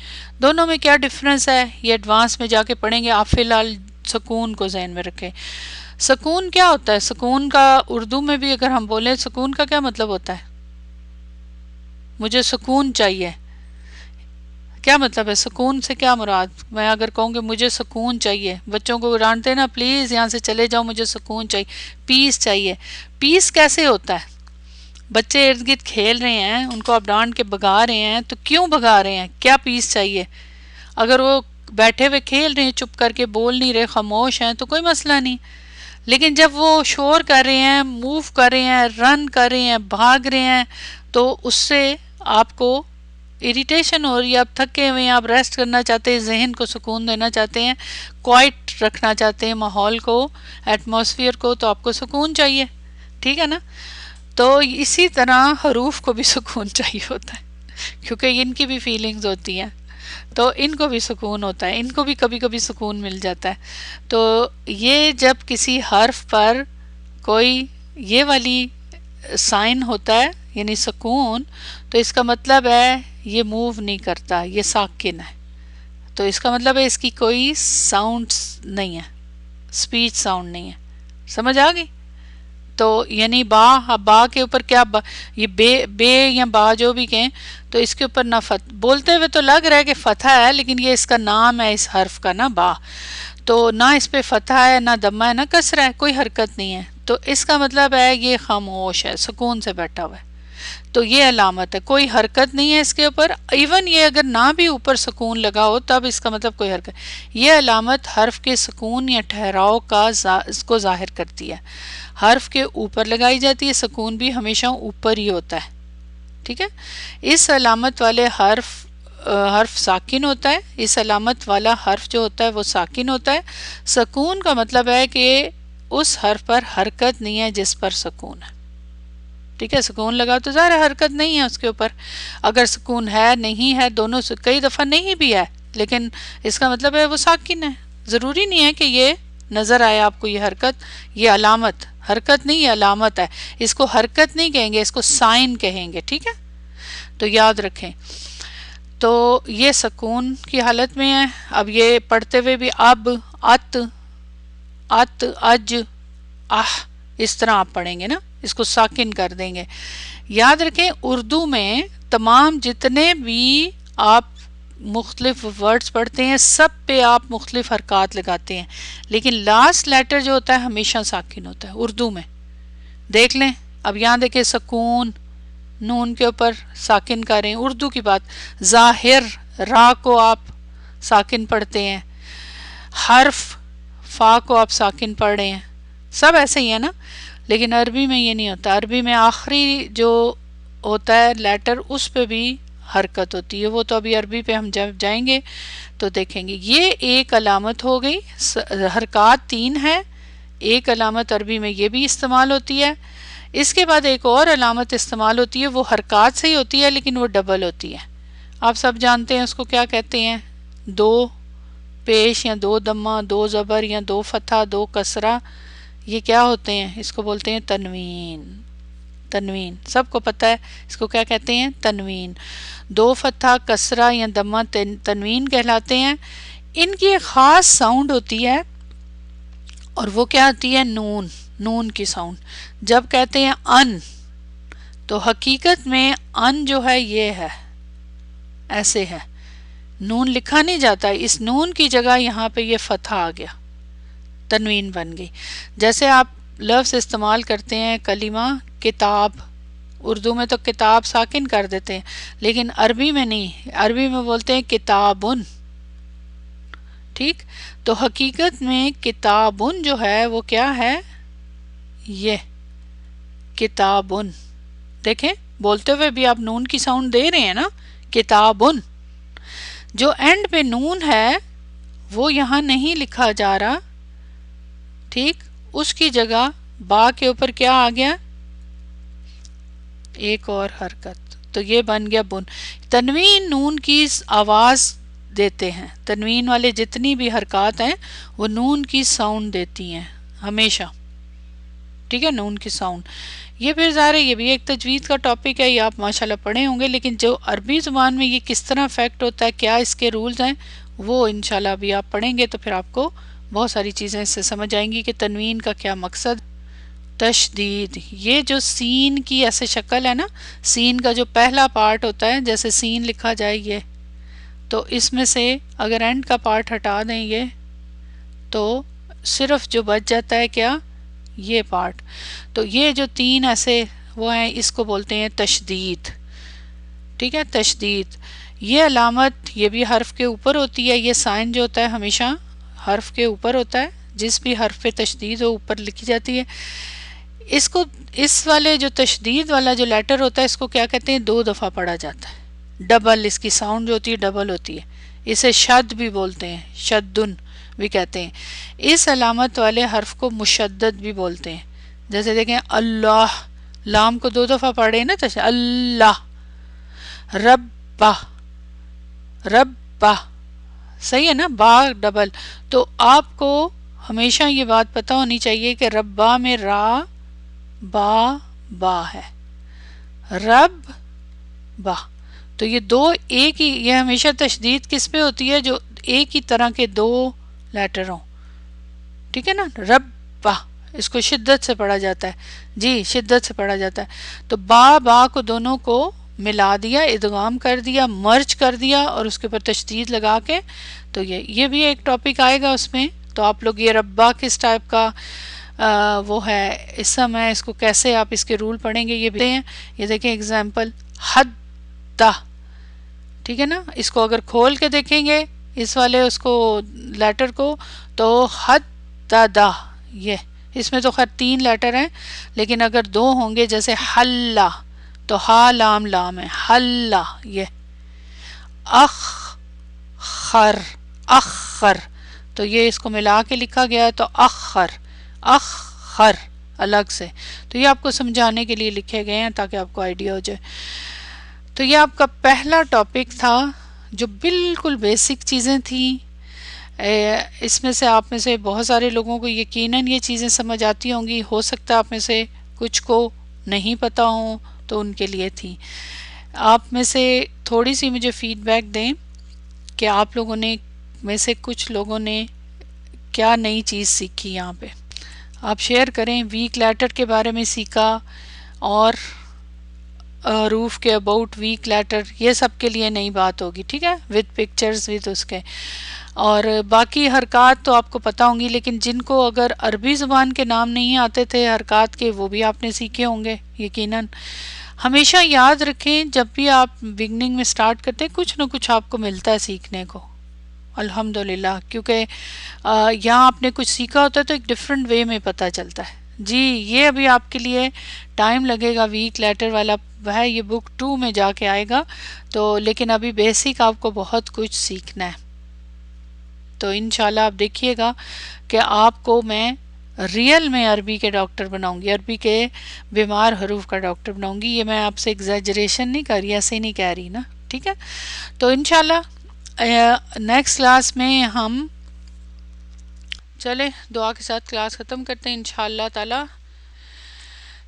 دونوں میں کیا ڈفرینس ہے یہ ایڈوانس میں جا کے پڑھیں گے. آپ فی الحال سکون کو ذہن میں رکھیں. سکون کیا ہوتا ہے؟ سکون کا اردو میں بھی اگر ہم بولیں, سکون کا کیا مطلب ہوتا ہے؟ مجھے سکون چاہیے, کیا مطلب ہے؟ سکون سے کیا مراد؟ میں اگر کہوں کہ مجھے سکون چاہیے, بچوں کو ڈانٹتے نا, پلیز یہاں سے چلے جاؤ, مجھے سکون چاہیے, پیس چاہیے. پیس کیسے ہوتا ہے؟ بچے ارد گرد کھیل رہے ہیں, ان کو آپ ڈانٹ کے بھگا رہے ہیں, تو کیوں بھگا رہے ہیں؟ کیا پیس چاہیے؟ اگر وہ بیٹھے ہوئے کھیل رہے ہیں, چپ کر کے بول نہیں رہے, خاموش ہیں, تو کوئی مسئلہ نہیں. لیکن جب وہ شور کر رہے ہیں, موو کر رہے ہیں, رن کر رہے ہیں, بھاگ رہے ہیں, تو اس سے آپ کو اریٹیشن ہو رہی ہے, آپ تھکے ہوئے ہیں, آپ ریسٹ کرنا چاہتے ہیں, ذہن کو سکون دینا چاہتے ہیں, کوائٹ رکھنا چاہتے ہیں ماحول کو, ایٹماسفیئر کو, تو آپ کو سکون چاہیے. ٹھیک ہے نا؟ تو اسی طرح حروف کو بھی سکون چاہیے ہوتا ہے, کیونکہ ان کی بھی فیلنگز ہوتی ہیں, تو ان کو بھی سکون ہوتا ہے, ان کو بھی کبھی کبھی سکون مل جاتا ہے. تو یہ جب کسی حرف پر کوئی یہ والی سائن ہوتا ہے, یعنی سکون, تو اس کا مطلب ہے یہ موو نہیں کرتا, یہ ساکن ہے. تو اس کا مطلب ہے اس کی کوئی ساؤنڈ نہیں ہے, اسپیچ ساؤنڈ نہیں ہے. سمجھ آ گئی؟ تو یعنی با کے اوپر کیا, یہ بے یا با جو بھی کہیں, تو اس کے اوپر نہ بولتے ہوئے تو لگ رہا ہے کہ فتح ہے, لیکن یہ اس کا نام ہے اس حرف کا نا, با. تو نہ اس پہ فتح ہے, نہ دمہ ہے, نہ کسرہ ہے, کوئی حرکت نہیں ہے. تو اس کا مطلب ہے یہ خاموش ہے, سکون سے بیٹھا ہوا ہے. تو یہ علامت ہے, کوئی حرکت نہیں ہے اس کے اوپر. ایون یہ اگر نہ بھی اوپر سکون لگا ہو, تب اس کا مطلب کوئی حرکت. یہ علامت حرف کے سکون یا ٹھہراؤ کا اس کو ظاہر کرتی ہے. حرف کے اوپر لگائی جاتی ہے, سکون بھی ہمیشہ اوپر ہی ہوتا ہے. ٹھیک ہے؟ اس علامت والے حرف ساکن ہوتا ہے. اس علامت والا حرف جو ہوتا ہے وہ ساکن ہوتا ہے. سکون کا مطلب ہے کہ اس حرف پر حرکت نہیں ہے جس پر سکون ہے. ٹھیک ہے؟ سکون لگا تو ظاہر حرکت نہیں ہے اس کے اوپر. اگر سکون ہے نہیں ہے, دونوں سے کئی دفعہ نہیں بھی ہے, لیکن اس کا مطلب ہے وہ ساکن ہے. ضروری نہیں ہے کہ یہ نظر آئے آپ کو یہ حرکت, یہ علامت. حرکت نہیں, یہ علامت ہے. اس کو حرکت نہیں کہیں گے, اس کو سائن کہیں گے. ٹھیک ہے؟ تو یاد رکھیں. تو یہ سکون کی حالت میں ہے. اب یہ پڑھتے ہوئے بھی اب, ات, اج, اس طرح آپ پڑھیں گے نا, اس کو ساکن کر دیں گے. یاد رکھیں اردو میں تمام جتنے بھی آپ مختلف ورڈز پڑھتے ہیں سب پہ آپ مختلف حرکات لگاتے ہیں، لیکن لاسٹ لیٹر جو ہوتا ہے ہمیشہ ساکن ہوتا ہے اردو میں. دیکھ لیں اب یہاں دیکھیں سکون نون کے اوپر ساکن کر رہے ہیں، اردو کی بات. ظاہر را کو آپ ساکن پڑھتے ہیں، حرف فا کو آپ ساکن پڑھ رہے ہیں، سب ایسے ہی ہے نا. لیکن عربی میں یہ نہیں ہوتا، عربی میں آخری جو ہوتا ہے لیٹر اس پہ بھی حرکت ہوتی ہے. وہ تو ابھی عربی پہ ہم جب جائیں گے تو دیکھیں گے. یہ ایک علامت ہو گئی، حرکات 3 ہے، ایک علامت عربی میں یہ بھی استعمال ہوتی ہے. اس کے بعد ایک اور علامت استعمال ہوتی ہے، وہ حرکات سے ہی ہوتی ہے لیکن وہ ڈبل ہوتی ہے. آپ سب جانتے ہیں اس کو کیا کہتے ہیں، 2 پیش یا 2 دمہ، 2 زبر یا 2 فتحہ 2 کسرہ، یہ کیا ہوتے ہیں، اس کو بولتے ہیں تنوین. تنوین سب کو پتہ ہے اس کو کیا کہتے ہیں، تنوین. 2 فتحہ کسرہ یا دمہ تنوین کہلاتے ہیں. ان کی ایک خاص ساؤنڈ ہوتی ہے اور وہ کیا ہوتی ہے، نون، نون کی ساؤنڈ. جب کہتے ہیں ان تو حقیقت میں ان جو ہے یہ ہے، ایسے ہے، نون لکھا نہیں جاتا، اس نون کی جگہ یہاں پہ یہ فتحہ آ گیا، تنوین بن گئی. جیسے آپ لفظ استعمال کرتے ہیں کلمہ کتاب، اردو میں تو کتاب ساکن کر دیتے ہیں لیکن عربی میں نہیں، عربی میں بولتے ہیں کتابن. ٹھیک، تو حقیقت میں کتابن جو ہے وہ کیا ہے، یہ کتابن. دیکھیں بولتے ہوئے بھی آپ نون کی ساؤنڈ دے رہے ہیں نا، کتابن. جو اینڈ پہ نون ہے وہ یہاں نہیں لکھا جا رہا، ٹھیک، اس کی جگہ با کے اوپر کیا آ گیا، ایک اور حرکت، تو یہ بن گیا بن. تنوین نون کی آواز دیتے ہیں، تنوین والے جتنی بھی حرکات ہیں وہ نون کی ساؤنڈ دیتی ہیں ہمیشہ. ٹھیک ہے، نون کی ساؤنڈ. یہ پھر ظاہر ہے یہ بھی ایک تجوید کا ٹاپک ہے، یہ آپ ماشاءاللہ پڑھے ہوں گے، لیکن جو عربی زبان میں یہ کس طرح افیکٹ ہوتا ہے، کیا اس کے رولز ہیں، وہ انشاءاللہ ابھی آپ پڑھیں گے تو پھر آپ کو بہت ساری چیزیں اس سے سمجھ آئیں گی کہ تنوین کا کیا مقصد. تشدید، یہ جو سین کی ایسے شکل ہے نا، سین کا جو پہلا پارٹ ہوتا ہے جیسے سین لکھا جائے یہ، تو اس میں سے اگر اینڈ کا پارٹ ہٹا دیں یہ تو صرف جو بچ جاتا ہے کیا، یہ پارٹ. تو یہ جو 3 ایسے وہ ہیں اس کو بولتے ہیں تشدید. ٹھیک ہے، تشدید. یہ علامت یہ بھی حرف کے اوپر ہوتی ہے، یہ سائن جو ہوتا ہے ہمیشہ حرف کے اوپر ہوتا ہے، جس بھی حرف پہ تشدید ہو اوپر لکھی جاتی ہے. اس کو اس والے جو تشدید والا جو لیٹر ہوتا ہے اس کو کیا کہتے ہیں، 2 دفعہ پڑھا جاتا ہے، ڈبل، اس کی ساؤنڈ جو ہوتی ہے ڈبل ہوتی ہے. اسے شد بھی بولتے ہیں، شدن بھی کہتے ہیں. اس علامت والے حرف کو مشدد بھی بولتے ہیں. جیسے دیکھیں اللہ، لام کو 2 دفعہ پڑھے نا، اللہ، ربا، ربا، صحیح ہے نا، با ڈبل. تو آپ کو ہمیشہ یہ بات پتہ ہونی چاہیے کہ ربا میں را با با ہے، رب با. تو یہ 2 ایک ہی، یہ ہمیشہ تشدید کس پہ ہوتی ہے، جو ایک ہی طرح کے 2 لیٹر ہوں. ٹھیک ہے نا، ربا اس کو شدت سے پڑھا جاتا ہے، جی شدت سے پڑھا جاتا ہے. تو با با کو دونوں کو ملا دیا، ادغام کر دیا، مرج کر دیا اور اس کے اوپر تشدید لگا کے. تو یہ بھی ایک ٹاپک آئے گا اس میں. تو آپ لوگ یہ ربا کس ٹائپ کا وہ ہے اسم ہے، اس کو کیسے آپ اس کے رول پڑھیں گے یہ بھی ہیں. یہ دیکھیں اگزامپل، حدہ، ٹھیک ہے نا، اس کو اگر کھول کے دیکھیں گے اس والے اس کو لیٹر کو تو حدہ، یہ اس میں تو خیر 3 لیٹر ہیں لیکن اگر 2 ہوں گے جیسے حلہ تو ہا لام لام ہے، حلہ. یہ اخر، اخر، تو یہ اس کو ملا کے لکھا گیا ہے تو اخر، اخر الگ سے. تو یہ آپ کو سمجھانے کے لیے لکھے گئے ہیں تاکہ آپ کو آئیڈیا ہو جائے. تو یہ آپ کا پہلا ٹاپک تھا جو بالکل بیسک چیزیں تھیں. اس میں سے آپ میں سے بہت سارے لوگوں کو یقیناً یہ چیزیں سمجھ آتی ہوں گی، ہو سکتا ہے آپ میں سے کچھ کو نہیں پتہ ہوں تو ان کے لیے تھی. آپ میں سے تھوڑی سی مجھے فیڈ بیک دیں کہ آپ لوگوں نے میں سے کچھ لوگوں نے کیا نئی چیز سیکھی یہاں پہ. آپ شیئر کریں، ویک لیٹر کے بارے میں سیکھا اور حروف کے اباؤٹ ویک لیٹر یہ سب کے لیے نئی بات ہوگی، ٹھیک ہے، وتھ پکچرز وتھ اس کے. اور باقی حرکات تو آپ کو پتہ ہوں گی، لیکن جن کو اگر عربی زبان کے نام نہیں آتے تھے حرکات کے وہ بھی آپ نے سیکھے ہوں گے یقیناً. ہمیشہ یاد رکھیں جب بھی آپ بگننگ میں سٹارٹ کرتے ہیں کچھ نہ کچھ آپ کو ملتا ہے سیکھنے کو الحمدللہ، کیونکہ یہاں آپ نے کچھ سیکھا ہوتا ہے تو ایک ڈفرینٹ وے میں پتہ چلتا ہے. جی یہ ابھی آپ کے لیے ٹائم لگے گا، ویک لیٹر والا ہے، یہ بک 2 میں جا کے آئے گا تو، لیکن ابھی بیسک آپ کو بہت کچھ سیکھنا ہے. تو انشاءاللہ آپ دیکھیے گا کہ آپ کو میں ریئل میں عربی کے ڈاکٹر بناؤں گی، عربی کے بیمار حروف کا ڈاکٹر بناؤں گی. یہ میں آپ سے ایگزیجریشن نہیں کر رہی، ایسے نہیں کہہ رہی نا، ٹھیک ہے. تو انشاءاللہ نیکسٹ کلاس میں ہم چلے دعا کے ساتھ کلاس ختم کرتے ہیں انشاءاللہ تعالی.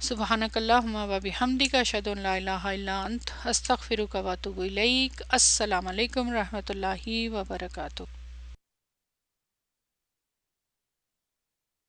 سبحانک اللہم و بحمدک اشہد ان لا الہ الا انت استغفرک و اتوب الیک. السلام علیکم رحمۃ اللہ وبرکاتہ.